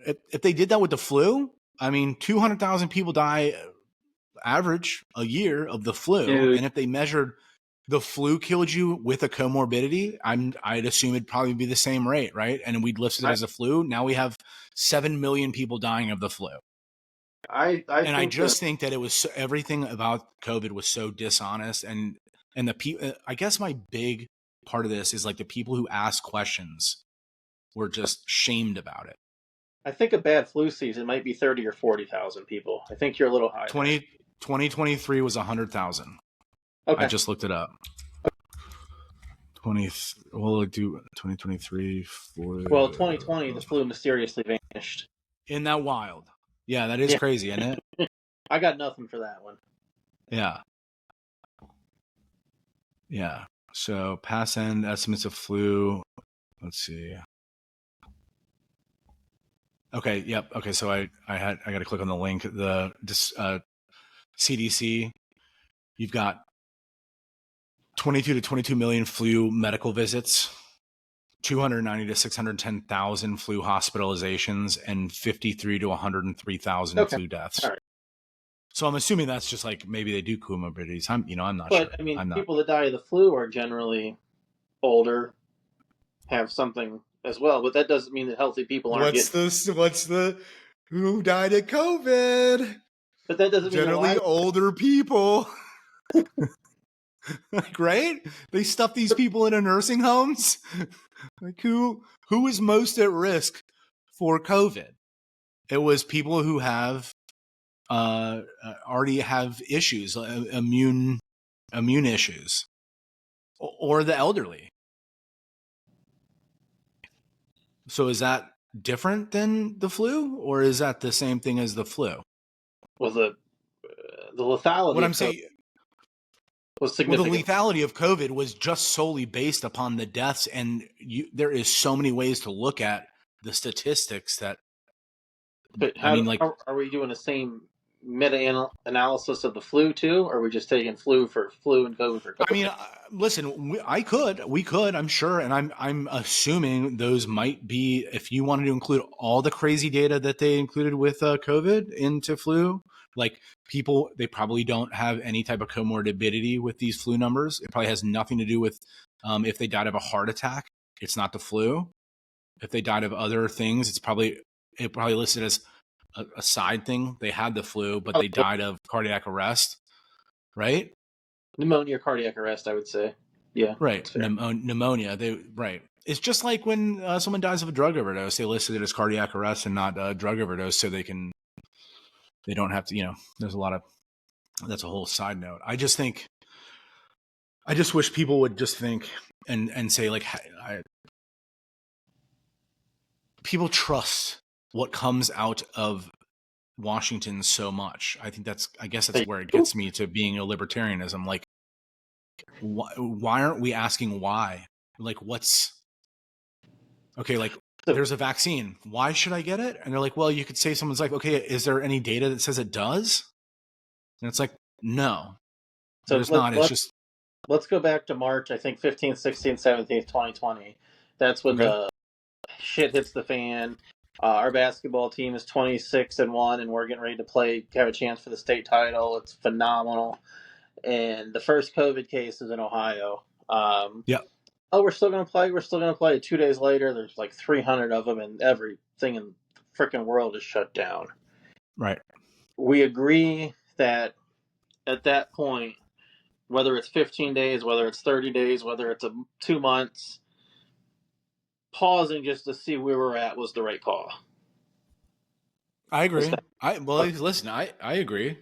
if they did that with the flu, I mean, 200,000 people die average a year of the flu. Dude. And if they measured the flu killed you with a comorbidity, I'd assume it'd probably be the same rate, right? And we'd listed it as a flu. Now we have 7 million people dying of the flu. I think that it was everything about COVID was so dishonest, and the people. I guess my big part of this is like the people who ask questions were just shamed about it. I think a bad flu season might be 30 or 40,000 people. I think you're a little high. 2023 was 100,000. Okay. I just looked it up. 2023 for. Well, 2020, the flu mysteriously vanished. Isn't that wild? Yeah, that is crazy, isn't it? I got nothing for that one. Yeah. Yeah. So pass end estimates of flu. Let's see. Okay. Yep. Okay. So I got to click on the link. The CDC. You've got 22 to 22 million flu medical visits, 290 to 610,000 flu hospitalizations, and 53 to 103,000 flu deaths. All right. So I'm assuming that's just like maybe they do comorbidities. I'm not but, sure. I mean, people that die of the flu are generally older, have something as well, but that doesn't mean that healthy people aren't. What's the who died of COVID? But that doesn't generally mean older people. Like, right? They stuff these people into nursing homes. Like who is most at risk for COVID? It was people who have already have issues, immune issues, or the elderly. So is that different than the flu, or is that the same thing as the flu? Well, the lethality. What I'm saying was significant. Well, the lethality of COVID was just solely based upon the deaths, and there is so many ways to look at the statistics that. But are we doing the same meta-analysis of the flu too, or are we just taking flu for flu and COVID for COVID? I mean, listen, we could, I'm sure, and I'm assuming those might be, if you wanted to include all the crazy data that they included with COVID into flu, like people, they probably don't have any type of comorbidity with these flu numbers. It probably has nothing to do with if they died of a heart attack, it's not the flu. If they died of other things, it probably listed as a side thing. They had the flu, but they died of cardiac arrest, right? Pneumonia, cardiac arrest, I would say. Yeah. Right. Pneumonia. Right. It's just like when someone dies of a drug overdose, they listed it as cardiac arrest and not a drug overdose, so they don't have to, there's a lot of, that's a whole side note. I just wish people would just think and say, like, people trust what comes out of Washington so much. I guess that's They where it do. gets me to being a libertarianism. Like, why aren't we asking why? Like, okay, like, So, there's a vaccine. Why should I get it? And they're like, well, you could say someone's like, okay, is there any data that says it does? And it's like, no, so there's not. It's just, let's go back to March, I think 15th, 16th, 17th, 2020. That's when okay. the shit hits the fan. Our basketball team is 26-1, and we're getting ready to have a chance for the state title. It's phenomenal. And the first COVID case is in Ohio. Yeah. Oh, we're still going to play. We're still going to play. 2 days later, there's like 300 of them, and everything in the freaking world is shut down. Right. We agree that at that point, whether it's 15 days, whether it's 30 days, whether it's 2 months, pausing just to see where we're at was the right call. I agree. Listen, I agree.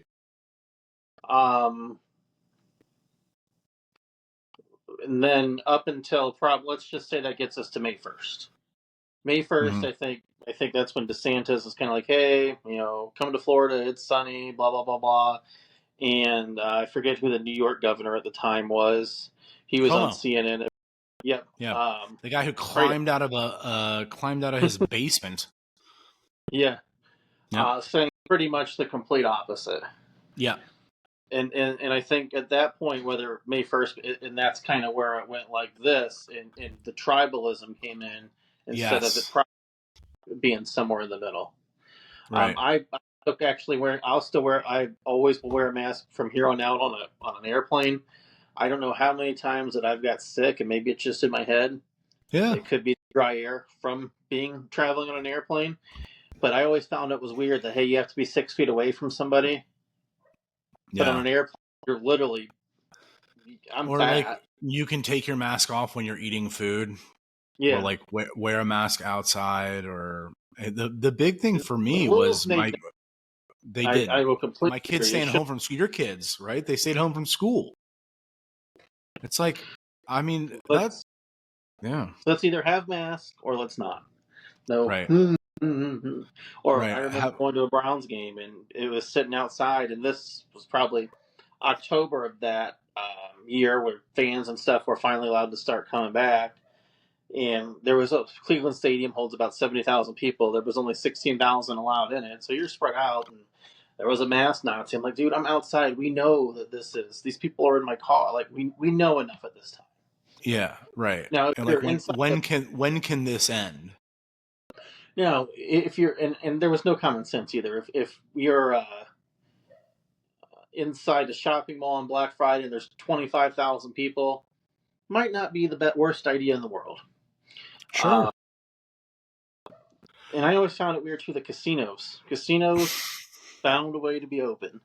And then up until let's just say that gets us to May 1st. May 1st, I think that's when DeSantis is kind of like, hey, come to Florida, it's sunny, blah blah blah blah. And I forget who the New York governor at the time was. He was on CNN. Yep. Yeah. The guy who climbed out of his basement. Yeah. Saying pretty much the complete opposite. Yeah. And I think at that point, whether May 1st, and that's kind of where it went like this, and the tribalism came in instead of it being somewhere in the middle. Right. I always will wear a mask from here on out on an airplane. I don't know how many times that I've got sick, and maybe it's just in my head. Yeah. It could be dry air from traveling on an airplane. But I always found it was weird that, hey, you have to be 6 feet away from somebody. Yeah. But on an airplane, you're literally, I'm or fat. Like, you can take your mask off when you're eating food. Yeah. Or like wear a mask outside. Or the big thing for me was I will completely my kids staying home from school. Your kids, right? They stayed home from school. It's like, I mean, let's either have masks or let's not. No. Right. Or I remember going to a Browns game, and it was sitting outside, and this was probably October of that year where fans and stuff were finally allowed to start coming back. And there was Cleveland Stadium holds about 70,000 people. There was only 16,000 allowed in it, so you're spread out. And there was a mask Nazi. I'm like, dude, I'm outside. We know that these people are in my car. Like, we know enough at this time. Yeah, right. Now, and like, when can this end? Now, if you're and there was no common sense either. If you're inside the shopping mall on Black Friday and there's 25,000 people, might not be the worst idea in the world. Sure. And I always found it weird too. The casinos found a way to be open.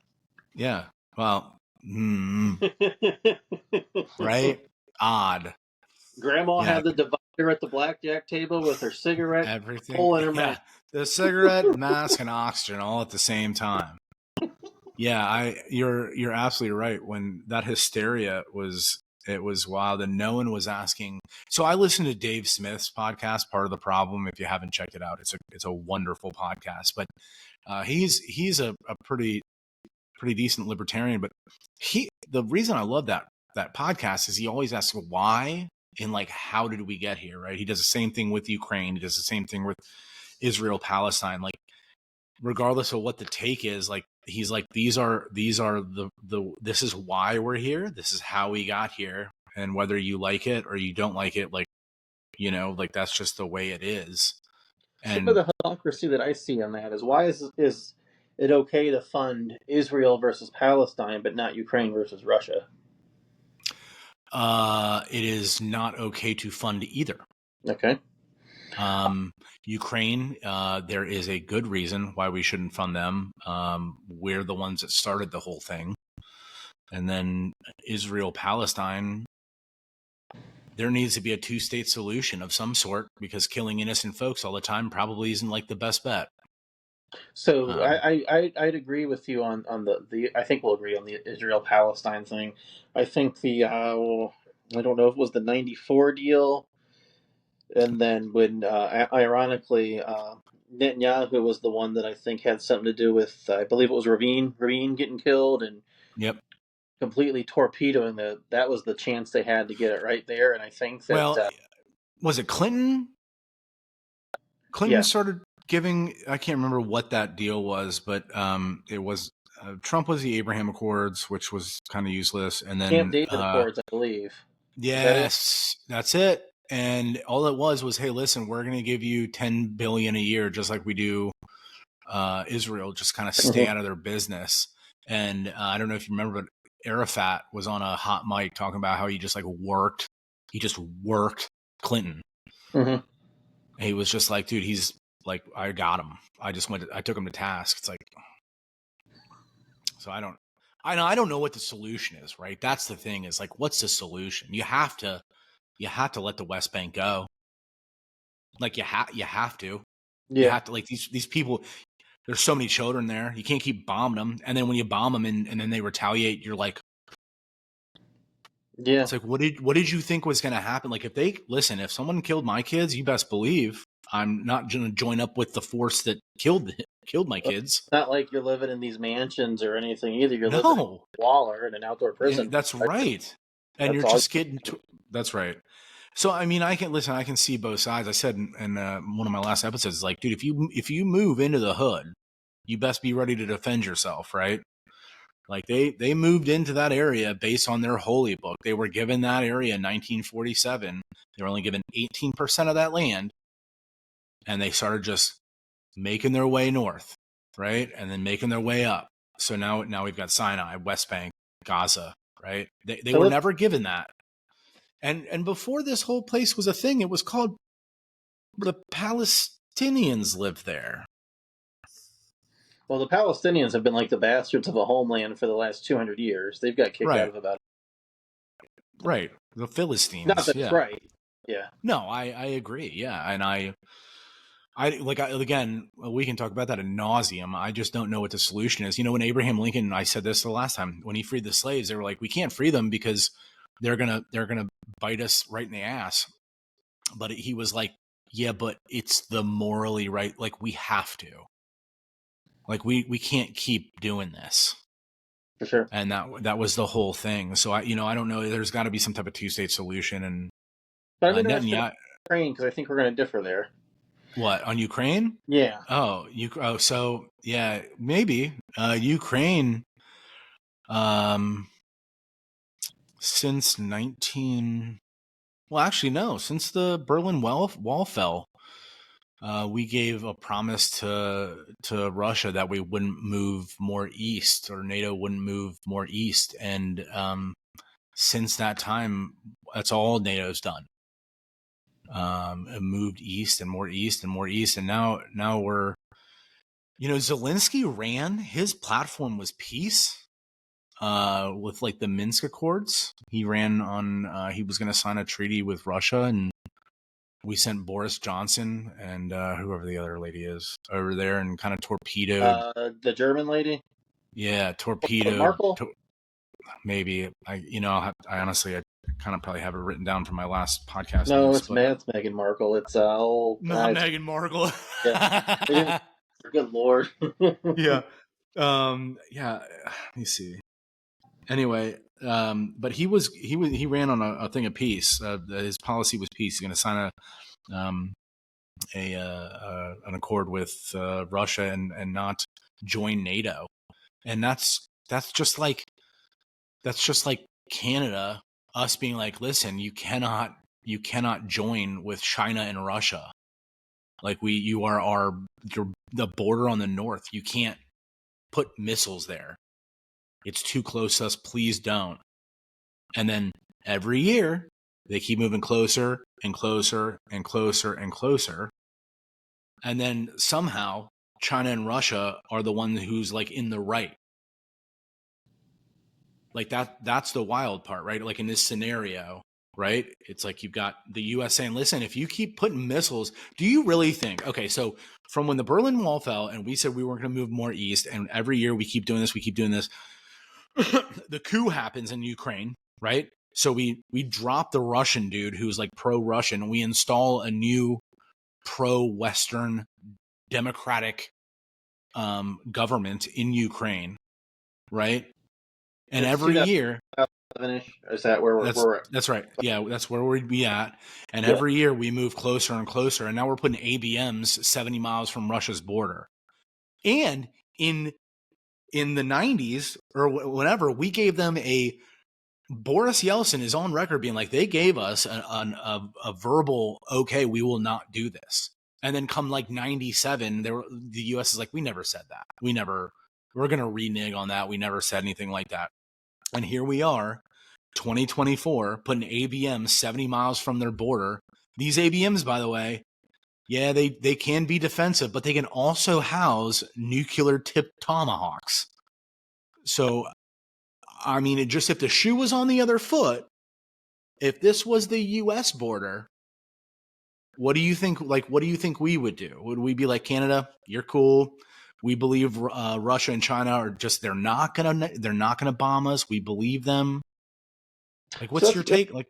Yeah. Well. Right. Odd. Grandma had the divider at the blackjack table with her cigarette, everything, hole in her mask. The cigarette, mask, and oxygen all at the same time. Yeah, you're absolutely right. When that hysteria was wild, and no one was asking. So I listened to Dave Smith's podcast, Part of the Problem. If you haven't checked it out, it's a wonderful podcast. But he's a pretty decent libertarian. But the reason I love that podcast is he always asks why and like how did we get here, right? He does the same thing with Ukraine. He does the same thing with Israel, Palestine. Like, regardless of what the take is, like, he's like, these are this is why we're here. This is how we got here. And whether you like it or you don't like it, like, like, that's just the way it is. And the hypocrisy that I see on that is, why is it okay to fund Israel versus Palestine, but not Ukraine versus Russia? It is not okay to fund either. Okay. Ukraine, there is a good reason why we shouldn't fund them. We're the ones that started the whole thing. And then Israel, Palestine, there needs to be a two-state solution of some sort, because killing innocent folks all the time probably isn't like the best bet. So I'd agree with you on the I think we'll agree on the Israel-Palestine thing. I think I don't know if it was the 94 deal, and then when ironically Netanyahu was the one that I think had something to do with, I believe it was Rabin getting killed and Yep. completely torpedoing that was the chance they had to get it right there. And I think that, Well, was it Clinton? Clinton yeah, started giving, I can't remember what that deal was, but it was Trump was the Abraham Accords, which was kind of useless. And Camp then, David Accords, I believe. Is that it? yes, that's it. And all it was, hey, listen, we're going to give you 10 billion a year, just like we do Israel, just kind of stay out of their business. And I don't know if you remember, but Arafat was on a hot mic talking about how he just worked Clinton. Mm-hmm. He was just like, dude, he's like, I got him. I took him to task. It's like, so I don't know what the solution is, right? That's the thing is like, what's the solution? You have to let the West Bank go. Like you have to, Yeah. you have to, like these people, there's so many children there. You can't keep bombing them. And then when you bomb them and then they retaliate, you're like, yeah, it's like, what did you think was going to happen? Like if someone killed my kids, you best believe I'm not going to join up with the force that killed my kids. it's not like you're living in these mansions or anything either. You're living in No, a Waller in an outdoor prison. that's right. And That's you're all. just getting to, that's right. So, I mean, I can see both sides. I said in one of my last episodes, like, dude, if you move into the hood, you best be ready to defend yourself, right? Like they moved into that area based on their holy book. They were given that area in 1947. They were only given 18% of that land, and they started just making their way north, right? And then making their way up. So now we've got Sinai, West Bank, Gaza, right? They were never given that. And before this whole place was a thing, it was called the Palestinians lived there. Well, the Palestinians have been like the bastards of a homeland for the last 200 years. They've got kicked out of about. Right. The Philistines. Not that it's right. Yeah. No, I agree. Yeah. And again, we can talk about that ad nauseum. I just don't know what the solution is. You know, when Abraham Lincoln, I said this the last time, when he freed the slaves, they were like, we can't free them because they're going to bite us right in the ass. But he was like, yeah, but it's the morally right. Like we have to. Like we can't keep doing this. For sure. And that was the whole thing. So I don't know. There's got to be some type of 2-state solution. And but I'm interested in Ukraine because I think we're going to differ there. What, on Ukraine? Yeah. So yeah, maybe Ukraine. Since since the Berlin Wall fell. We gave a promise to Russia that we wouldn't move more east, or NATO wouldn't move more east. And since that time, that's all NATO's done. It moved east and more east and more east. And now we're, Zelensky ran, his platform was peace with like the Minsk Accords. He ran on, he was going to sign a treaty with Russia, and we sent Boris Johnson and whoever the other lady is over there and kind of torpedoed. The German lady? Yeah, torpedoed. Markle? Maybe. I honestly, I kind of probably have it written down from my last podcast. No, it's Meghan Markle. It's not Meghan Markle. Yeah. Good Lord. Yeah. Yeah. Let me see. Anyway, but he ran on a thing of peace. His policy was peace. He's going to sign an accord with Russia and not join NATO. And that's just like Canada, us being like, listen, you cannot join with China and Russia. Like you are you're the border on the north. You can't put missiles there. It's too close to us. Please don't. And then every year they keep moving closer and closer and closer and closer. And then somehow China and Russia are the one who's like in the right. Like that's the wild part, right? Like in this scenario, right? It's like you've got the US saying, listen, if you keep putting missiles, do you really think, okay, so from when the Berlin Wall fell and we said we weren't going to move more east, and every year we keep doing this, the coup happens in Ukraine, right? So we drop the Russian dude who's like pro-Russian, and we install a new pro-Western democratic government in Ukraine, right? And It's every year, 2011-ish. Is that where we're at? that's right. Yeah, that's where we'd be at. And Yeah. every year we move closer and closer. And now we're putting ABMs 70 miles from Russia's border. And in the 90s or whatever, we gave them Boris Yeltsin is on record being like, they gave us a verbal, okay, we will not do this. And then come like 97, the U.S. is like, we never said that. We're going to renege on that. We never said anything like that. And here we are, 2024, putting ABMs 70 miles from their border. These ABMs, by the way, yeah, they can be defensive, but they can also house nuclear-tipped tomahawks. So, I mean, if the shoe was on the other foot, if this was the U.S. border, what do you think? Like, what do you think we would do? Would we be like, Canada, you're cool? We believe Russia and China are just they're not gonna bomb us. We believe them. Like, what's your take? Like,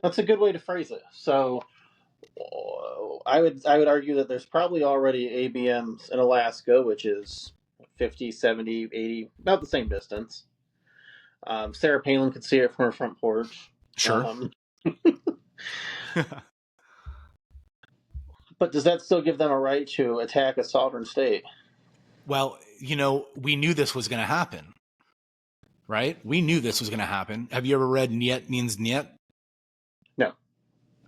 that's a good way to phrase it. So, I would argue that there's probably already ABMs in Alaska, which is 50, 70, 80, about the same distance. Sarah Palin could see it from her front porch. Sure. But does that still give them a right to attack a sovereign state? Well, we knew this was going to happen, right? We knew this was going to happen. Have you ever read Niet Means Niet? No.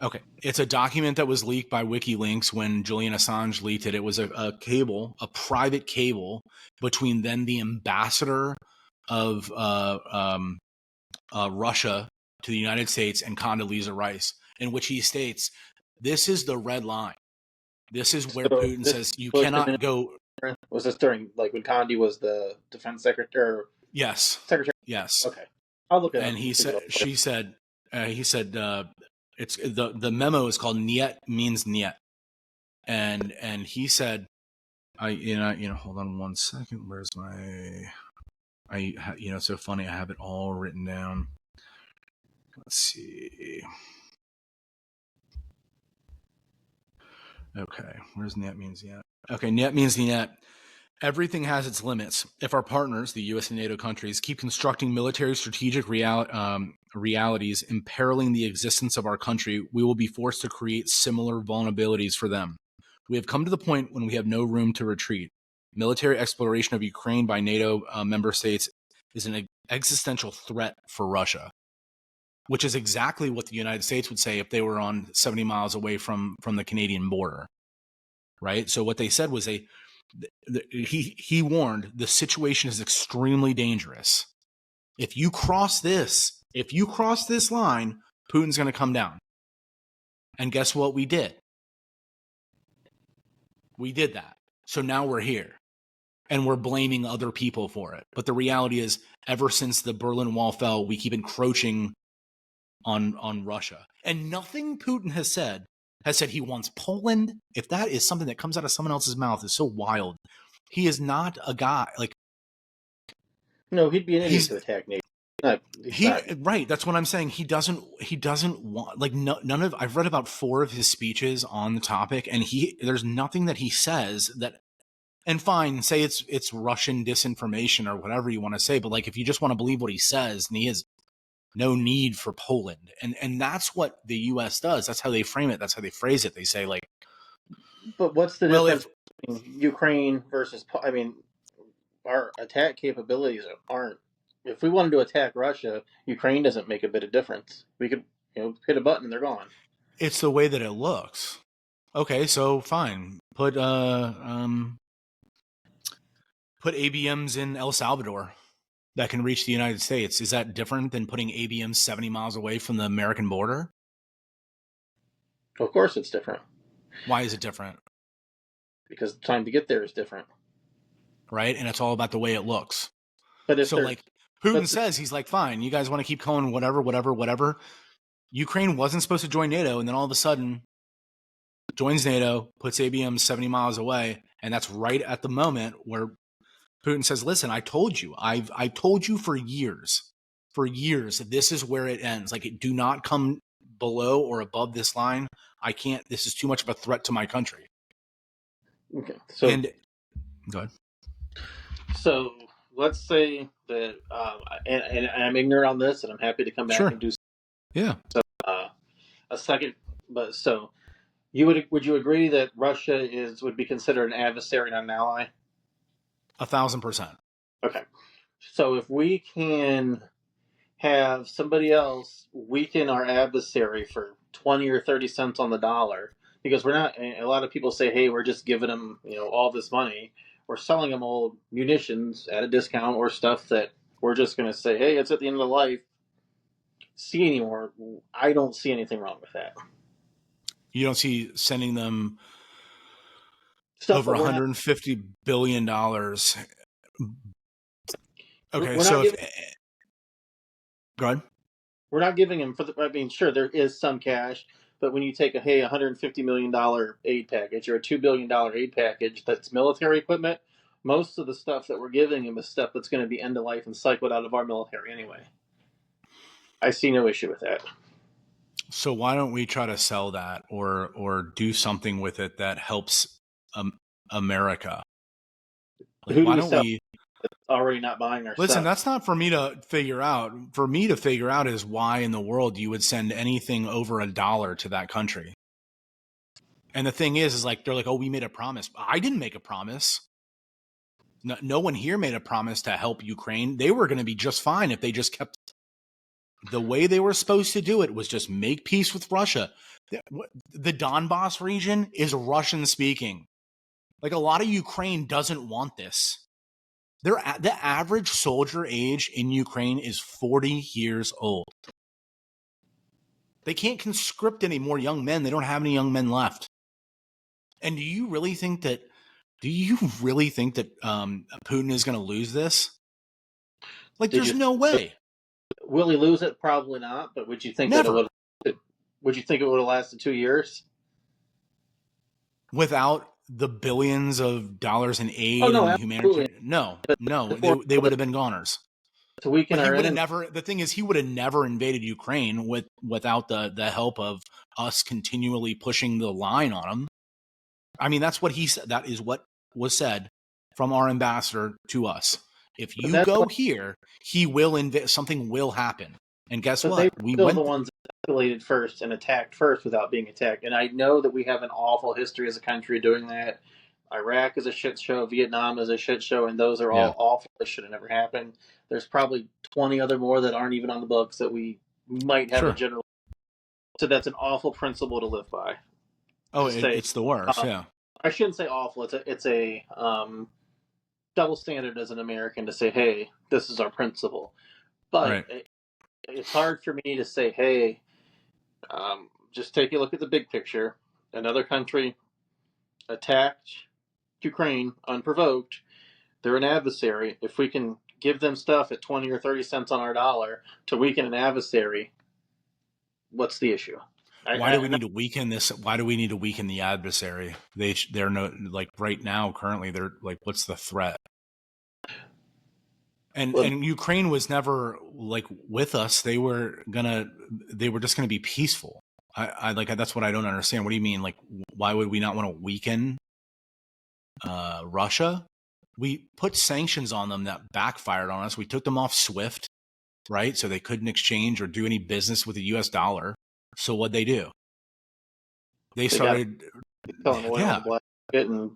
Okay. It's a document that was leaked by WikiLeaks when Julian Assange leaked it. It was a private cable between then the ambassador of Russia to the United States and Condoleezza Rice, in which he states, this is the red line. This is where Putin says you cannot go. Was this during when Condi was the defense secretary? Yes. Secretary. Yes. Okay. I'll look at it. And he said, it's the memo is called Niet Means Niet. And he said, hold on one second. Where's it's so funny. I have it all written down. Let's see. Okay, where's Niet Means Niet? Okay, Niet Means Niet. Everything has its limits. If our partners, the U.S. and NATO countries, keep constructing military strategic realities imperiling the existence of our country, we will be forced to create similar vulnerabilities for them. We have come to the point when we have no room to retreat. Military exploration of Ukraine by NATO member states is an existential threat for Russia, which is exactly what the United States would say if they were on 70 miles away from the Canadian border, right? So what they said was he warned the situation is extremely dangerous. If you cross this line, Putin's going to come down. And guess what we did? We did that. So now we're here. And we're blaming other people for it. But the reality is, ever since the Berlin Wall fell, we keep encroaching on Russia. And nothing Putin has said he wants Poland. If that is something that comes out of someone else's mouth, is so wild. He is not a guy No, he'd be an idiot to attack NATO. Right. That's what I'm saying. He doesn't want none of. I've read about 4 of his speeches on the topic, and there's nothing that he says that. And fine, say it's Russian disinformation or whatever you want to say, but if you just want to believe what he says, and he has no need for Poland, and that's what the U.S. does. That's how they frame it. That's how they phrase it. They say But what's the difference between Ukraine versus? I mean, our attack capabilities aren't. If we wanted to attack Russia, Ukraine doesn't make a bit of difference. We could hit a button and they're gone. It's the way that it looks. Okay, so fine. Put ABMs in El Salvador that can reach the United States. Is that different than putting ABMs 70 miles away from the American border? Of course it's different. Why is it different? Because the time to get there is different. Right? And it's all about the way it looks. But if Putin says, he's like, fine, you guys want to keep calling whatever. Ukraine wasn't supposed to join NATO, and then all of a sudden joins NATO, puts ABMs 70 miles away, and that's right at the moment where Putin says, listen, I told you. I told you for years, this is where it ends. Do not come below or above this line. I can't. This is too much of a threat to my country. Okay. So And go ahead. so let's say that, and I'm ignorant on this, and I'm happy to come back Sure. and do Yeah. a second. But so would you agree that Russia would be considered an adversary, not an ally? 1,000%. Okay. So if we can have somebody else weaken our adversary for 20 or 30 cents on the dollar, because we're not, a lot of people say, hey, we're just giving them, all this money. We're selling them old munitions at a discount or stuff that we're just going to say, hey, it's at the end of the life. See anymore. I don't see anything wrong with that. You don't see sending them Stuff over that we're not, $150 billion. Okay, we're so not if giving, go ahead. we're not giving them I mean, sure, there is some cash, but when you take $150 million aid package or a $2 billion aid package that's military equipment, most of the stuff that we're giving them is stuff that's going to be end of life and cycled out of our military anyway. I see no issue with that. So why don't we try to sell that or do something with it that helps America? Like, Who do why we don't sell? we Already not buying our listen? stuff. That's not for me to figure out. For me to figure out is why in the world you would send anything over $1 to that country. And the thing is like they're like, oh, we made a promise. I didn't make a promise. No one here made a promise to help Ukraine. They were going to be just fine if they just kept the way they were supposed to do it, was just make peace with Russia. The Donbass region is Russian speaking. Like, a lot of Ukraine doesn't want this. The average soldier age in Ukraine is 40 years old. They can't conscript any more young men. They don't have any young men left. And do you really think that Putin is going to lose this? Like, there's no way. Will he lose it? Probably not. But would you think Never. that would you think it would have lasted 2 years? Without the billions of dollars in aid no, and humanitarian, no, they would have been goners. To weaken But he our would have enemy. never. The thing is, he would have never invaded Ukraine without the help of us continually pushing the line on him. I mean, that's what he said. That is what was said from our ambassador to us. If you go here, he will invade. Something will happen. And guess what? They were still the ones that escalated first and attacked first without being attacked. And I know that we have an awful history as a country doing that. Iraq is a shit show. Vietnam is a shit show. And those are all awful. This should have never happened. There's probably 20 other more that aren't even on the books that we might have a general. So that's an awful principle to live by. Oh, it's the worst. Yeah. I shouldn't say awful. It's a double standard as an American to say, hey, this is our principle. But it's hard for me to say, hey, just take a look at the big picture. Another country attacked Ukraine unprovoked. They're an adversary. If we can give them stuff at 20 or 30 cents on our dollar to weaken an adversary, what's the issue? Why do we need to weaken this? Why do we need to weaken the adversary? They're no, like, right now, currently, they're like, what's the threat? And Ukraine was never like with us. They were just gonna be peaceful. I like, that's what I don't understand. What do you mean? Like, why would we not want to weaken Russia? We put sanctions on them that backfired on us. We took them off SWIFT, right? So they couldn't exchange or do any business with the US dollar. So what'd they do? They started selling oil on the black market, and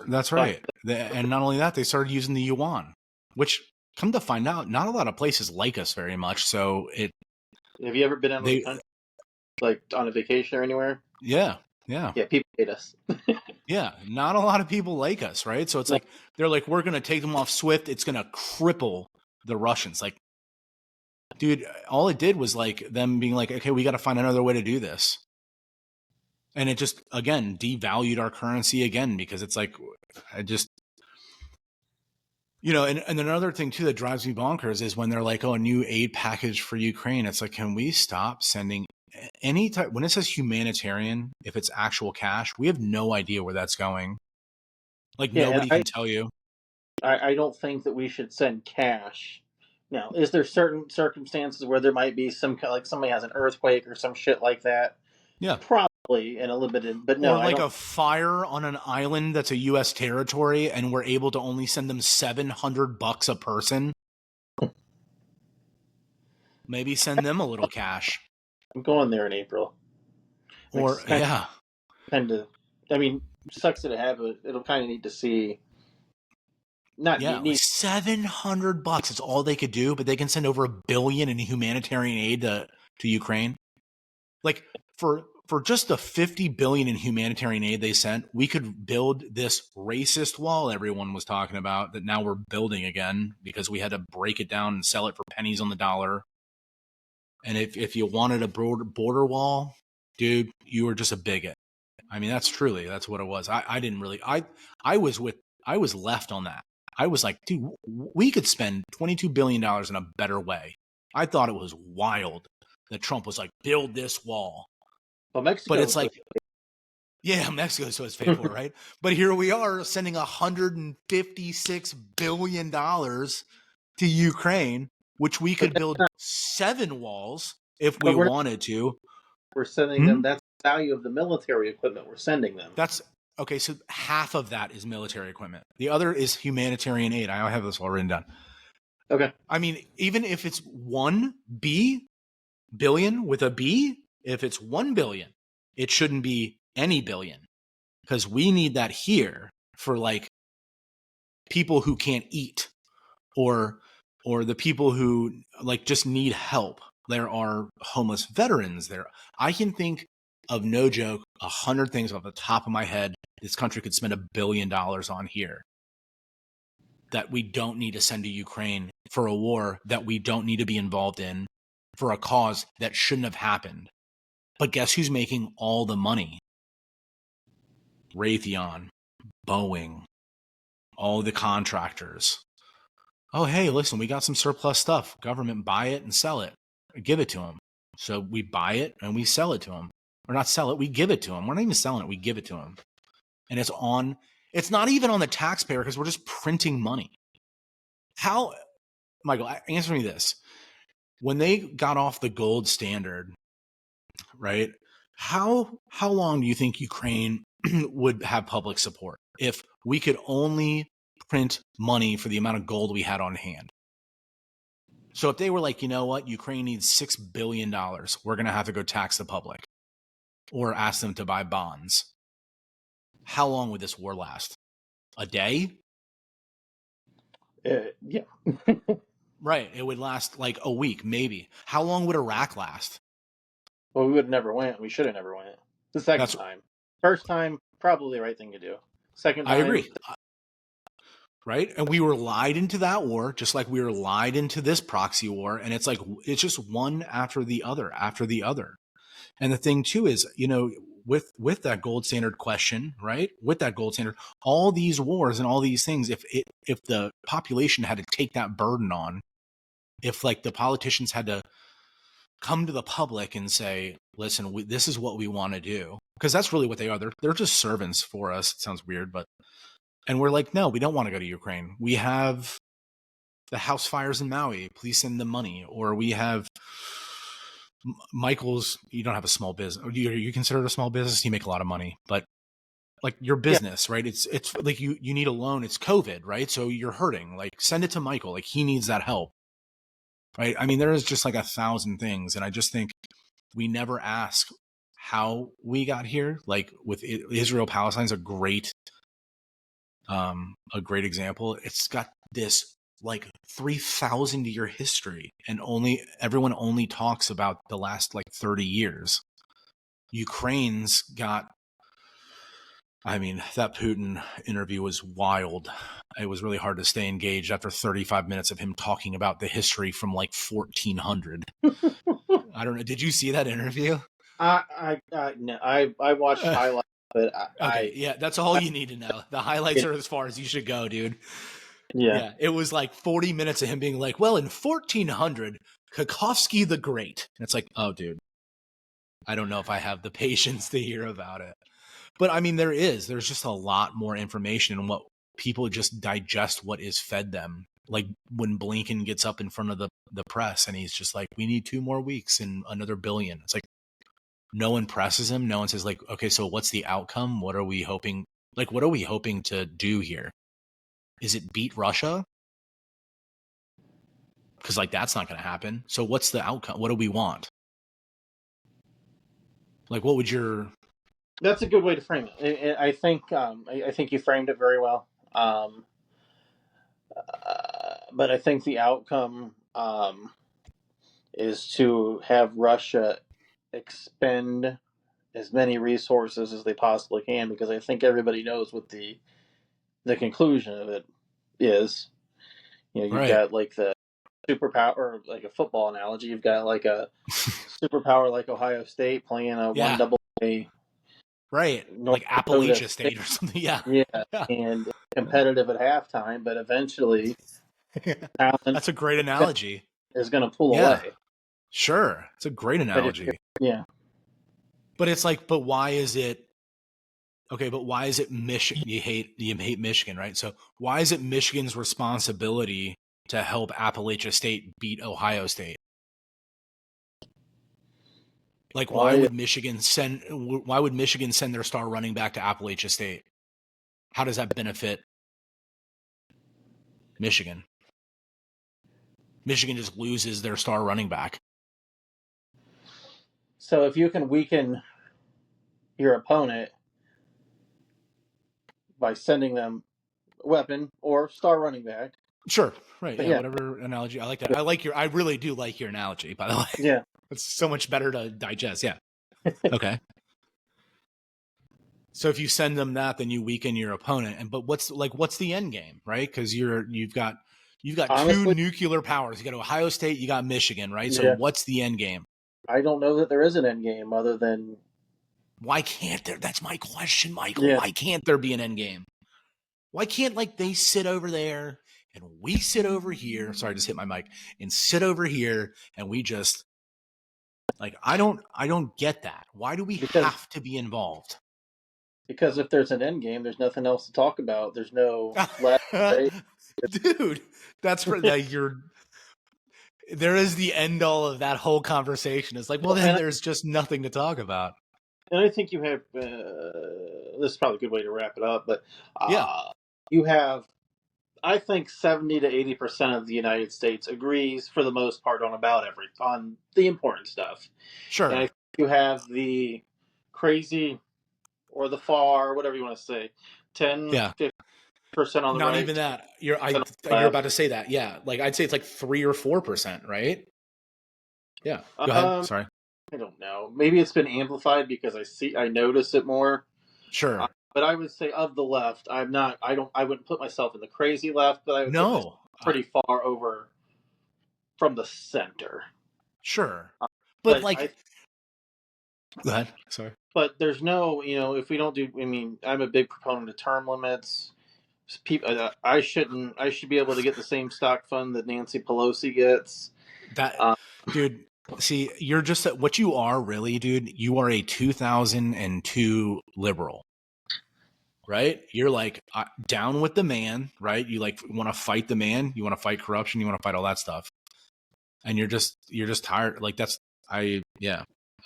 that's right. And not only that, they started using the yuan, which, come to find out, not a lot of places like us very much. So have you ever been out of the country, like on a vacation or anywhere? Yeah. People hate us. Yeah, not a lot of people like us, right? So it's like they're like, we're going to take them off SWIFT. It's going to cripple the Russians. Like, dude, all it did was like them being like, okay, we got to find another way to do this. And it just, again, devalued our currency again, because it's like, I just, and another thing too that drives me bonkers is when they're like, oh, a new aid package for Ukraine. It's like, can we stop sending any type, when it says humanitarian, if it's actual cash, we have no idea where that's going. Like, nobody can tell you. I don't think that we should send cash. Now, is there certain circumstances where there might be some, like somebody has an earthquake or some shit like that? Yeah. Probably. in a limited, but no, Or I like don't. a fire on an island that's a U.S. territory, and we're able to only send them $700 a person. Maybe send them a little cash. I'm going there in April. Or yeah, Kind of. I mean, sucks that it have, but it'll kind of need to see. Not yeah, need, like need $700. It's all they could do, but they can send over $1 billion in humanitarian aid to Ukraine. Like for just the $50 billion in humanitarian aid they sent, we could build this racist wall everyone was talking about that now we're building again because we had to break it down and sell it for pennies on the dollar. And if you wanted a border wall, dude, you were just a bigot. I mean, that's what it was. I didn't really, I was left on that. I was like, dude, we could spend $22 billion in a better way. I thought it was wild that Trump was like, build this wall. well, Mexico. But it's like, yeah, Mexico's supposed to pay for it, right? But here we are sending $156 billion to Ukraine, which we could build 7 walls if we wanted to. We're sending them. That's the value of the military equipment we're sending them. That's okay. So half of that is military equipment. The other is humanitarian aid. I have this all written down. Okay. I mean, even if it's $1 billion with a B, if it's 1 billion, it shouldn't be any billion because we need that here for like people who can't eat or the people who like just need help. There are homeless veterans there. I can think of, no joke, 100 things off the top of my head this country could spend $1 billion on here that we don't need to send to Ukraine for a war that we don't need to be involved in for a cause that shouldn't have happened. But guess who's making all the money? Raytheon, Boeing, all the contractors. Oh, hey, listen, we got some surplus stuff. Government, buy it and sell it. Give it to them. So we buy it and we sell it to them. Or not sell it, we give it to them. We're not even selling it, we give it to them. And it's not even on the taxpayer because we're just printing money. How, Michael, answer me this. When they got off the gold standard, right? How long do you think Ukraine would have public support if we could only print money for the amount of gold we had on hand? So if they were like, you know what, Ukraine needs $6 billion, we're going to have to go tax the public or ask them to buy bonds. How long would this war last? A day? Yeah. Right. It would last like a week, maybe. How long would Iraq last? Well, we would have never went. We should have never went. The second time. First time, probably the right thing to do. Second time. I agree. Right? And we were lied into that war, just like we were lied into this proxy war. And it's like, it's just one after the other, after the other. And the thing too is, you know, with that gold standard question, right? With that gold standard, all these wars and all these things, if the population had to take that burden on, if like the politicians had to come to the public and say, listen, this is what we want to do, because that's really what they are. They're just servants for us. It sounds weird, but, and we're like, no, we don't want to go to Ukraine. We have the house fires in Maui. Please send them money. Or we have Michael's, you don't have a small business. You consider it a small business? You make a lot of money, but like your business, right? It's like you need a loan. It's COVID, right? So you're hurting. Like send it to Michael. Like he needs that help, right? I mean, there is just like 1,000 things. And I just think we never ask how we got here. Like with Israel, Palestine's a great example. It's got this like 3,000 year history, and everyone only talks about the last like 30 years. Ukraine's got, I mean, that Putin interview was wild. It was really hard to stay engaged after 35 minutes of him talking about the history from like 1400. I don't know. Did you see that interview? No, I watched highlights, but yeah, that's all you need to know. The highlights are as far as you should go, dude. Yeah, it was like 40 minutes of him being like, well, in 1400, Kakhovsky the Great. And it's like, oh, dude, I don't know if I have the patience to hear about it. But I mean, there's just a lot more information, and what people just digest what is fed them. Like when Blinken gets up in front of the press and he's just like, we need 2 more weeks and another billion. It's like, no one presses him. No one says like, okay, so what's the outcome? What are we hoping? Like, what are we hoping to do here? Is it beat Russia? Because like that's not going to happen. So what's the outcome? What do we want? Like, what would your? That's a good way to frame it. I think I think you framed it very well. But I think the outcome is to have Russia expend as many resources as they possibly can, because I think everybody knows what the conclusion of it is. You know, you've Right. got like the superpower, or like a football analogy. You've got like a superpower like Ohio State playing a Yeah. one double A, Right. North Like Dakota Appalachia State or something. Yeah. Yeah, Yeah. and competitive at halftime, but eventually talent That's a great analogy. is going to pull Yeah. away. Sure. It's a great analogy. Yeah. But it's like, but why is it okay? But why is it Michigan? You hate Michigan, right? So why is it Michigan's responsibility to help Appalachia State beat Ohio State? Like, why would Michigan send their star running back to Appalachia State? How does that benefit Michigan? Michigan just loses their star running back. So if you can weaken your opponent by sending them a weapon or star running back. Sure. Right. Yeah, whatever analogy. I like that. I really do like your analogy, by the way. Yeah. It's so much better to digest. Yeah. Okay. So if you send them that, then you weaken your opponent. But what's the end game, right? Because you've got honestly, two nuclear powers. You got Ohio State, you got Michigan, right? So what's the end game? I don't know that there is an end game other than why can't there? That's my question, Michael. Yeah. Why can't there be an end game? Why can't like they sit over there and we sit over here? Sorry, I just hit my mic and sit over here and we just like I don't get that. Why do we have to be involved? Because if there's an end game, there's nothing else to talk about. There's no left, right? Dude, that's for that there is the end all of that whole conversation. It's like, well, then there's just nothing to talk about. And I think you have this is probably a good way to wrap it up, but you have, I think 70 to 80% of the United States agrees for the most part on the important stuff. Sure. And I think you have the crazy or the far, whatever you want to say, 10, 50% on the Not right. even that. You're about to say that. Yeah. Like I'd say it's like 3 or 4%, right? Yeah. Go ahead. Sorry. I don't know. Maybe it's been amplified because I notice it more. Sure. But I would say of the left, I wouldn't put myself in the crazy left, but I would put myself pretty far over from the center. Sure. But like, go ahead. Sorry. But there's no, if we don't do, I'm a big proponent of term limits. I should be able to get the same stock fund that Nancy Pelosi gets. Dude, see, you're just what you are really, dude. You are a 2002 liberal, right? You're like down with the man, right? You like want to fight the man. You want to fight corruption. You want to fight all that stuff. And you're just tired. Like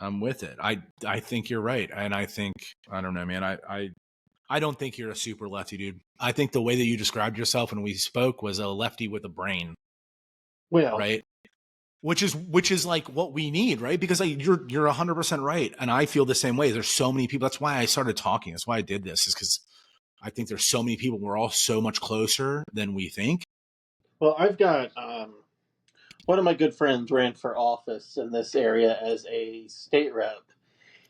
I'm with it. I think you're right. And I don't know, man. I don't think you're a super lefty, dude. I think the way that you described yourself when we spoke was a lefty with a brain. Well, right. Which is like what we need, right? Because you're 100% right. And I feel the same way. There's so many people. That's why I started talking. That's why I did this, is because I think there's so many people. We're all so much closer than we think. Well, I've got one of my good friends ran for office in this area as a state rep.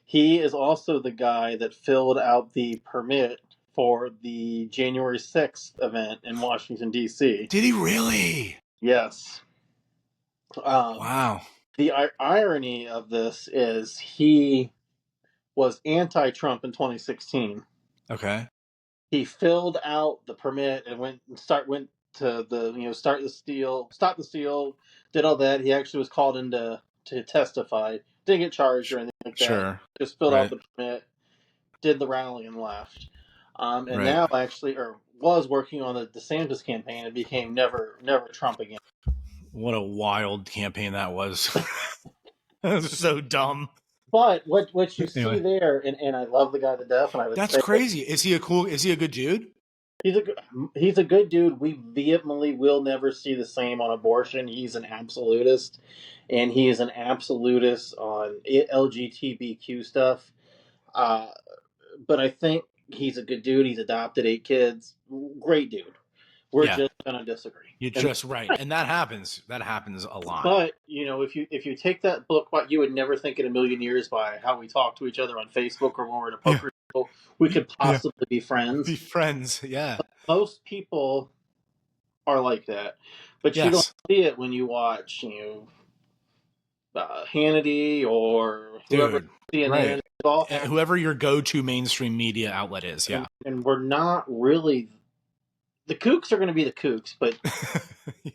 He is also the guy that filled out the permit for the January 6th event in Washington, D.C. Did he really? Yes. Wow. The irony of this is he was anti-Trump in 2016. Okay. He filled out the permit and went to the stop the steal, did all that. He actually was called in to testify. Didn't get charged or anything like that. Sure. Just filled out the permit, did the rally, and left. Now actually, or was working on the DeSantis campaign and became never Trump again. What a wild campaign that was. That was so dumb. But what you see Anyway. there, and I love the guy to death, and I would That's say crazy. Is he a good dude? he's a good dude. We vehemently will never see the same on abortion. He's an absolutist, and he is an absolutist on LGBTQ stuff. Uh, but I think he's a good dude. He's adopted 8 kids. Great dude. We're Yeah. just gonna disagree. You're just right, and that happens. That happens a lot. But if you take that book, what you would never think in a million years by how we talk to each other on Facebook or when we're at a poker table, we could possibly be friends. Be friends, yeah. Most people are like that, but you don't see it when you watch Hannity or whoever. Dude, CNN. right. Whoever your go-to mainstream media outlet is, yeah. And we're not really. The kooks are going to be the kooks, but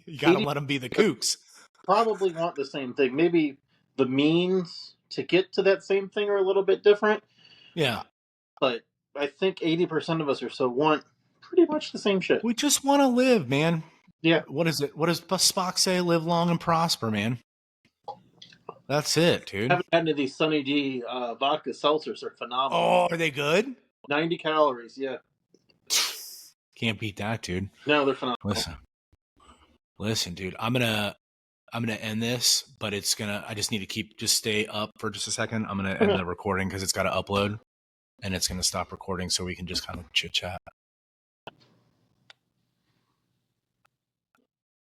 you got to let them be the kooks. Probably want the same thing. Maybe the means to get to that same thing are a little bit different. Yeah. But I think 80% of us or so want pretty much the same shit. We just want to live, man. Yeah. What is it? What does Spock say? Live long and prosper, man. That's it, dude. I haven't had any of these Sunny D vodka seltzers. They're phenomenal. Oh, are they good? 90 calories, yeah. Can't beat that, dude. No, they're phenomenal. Listen, dude. I'm gonna end this, but I just need to stay up for just a second. I'm gonna end the recording because it's got to upload, and it's gonna stop recording so we can just kind of chit chat.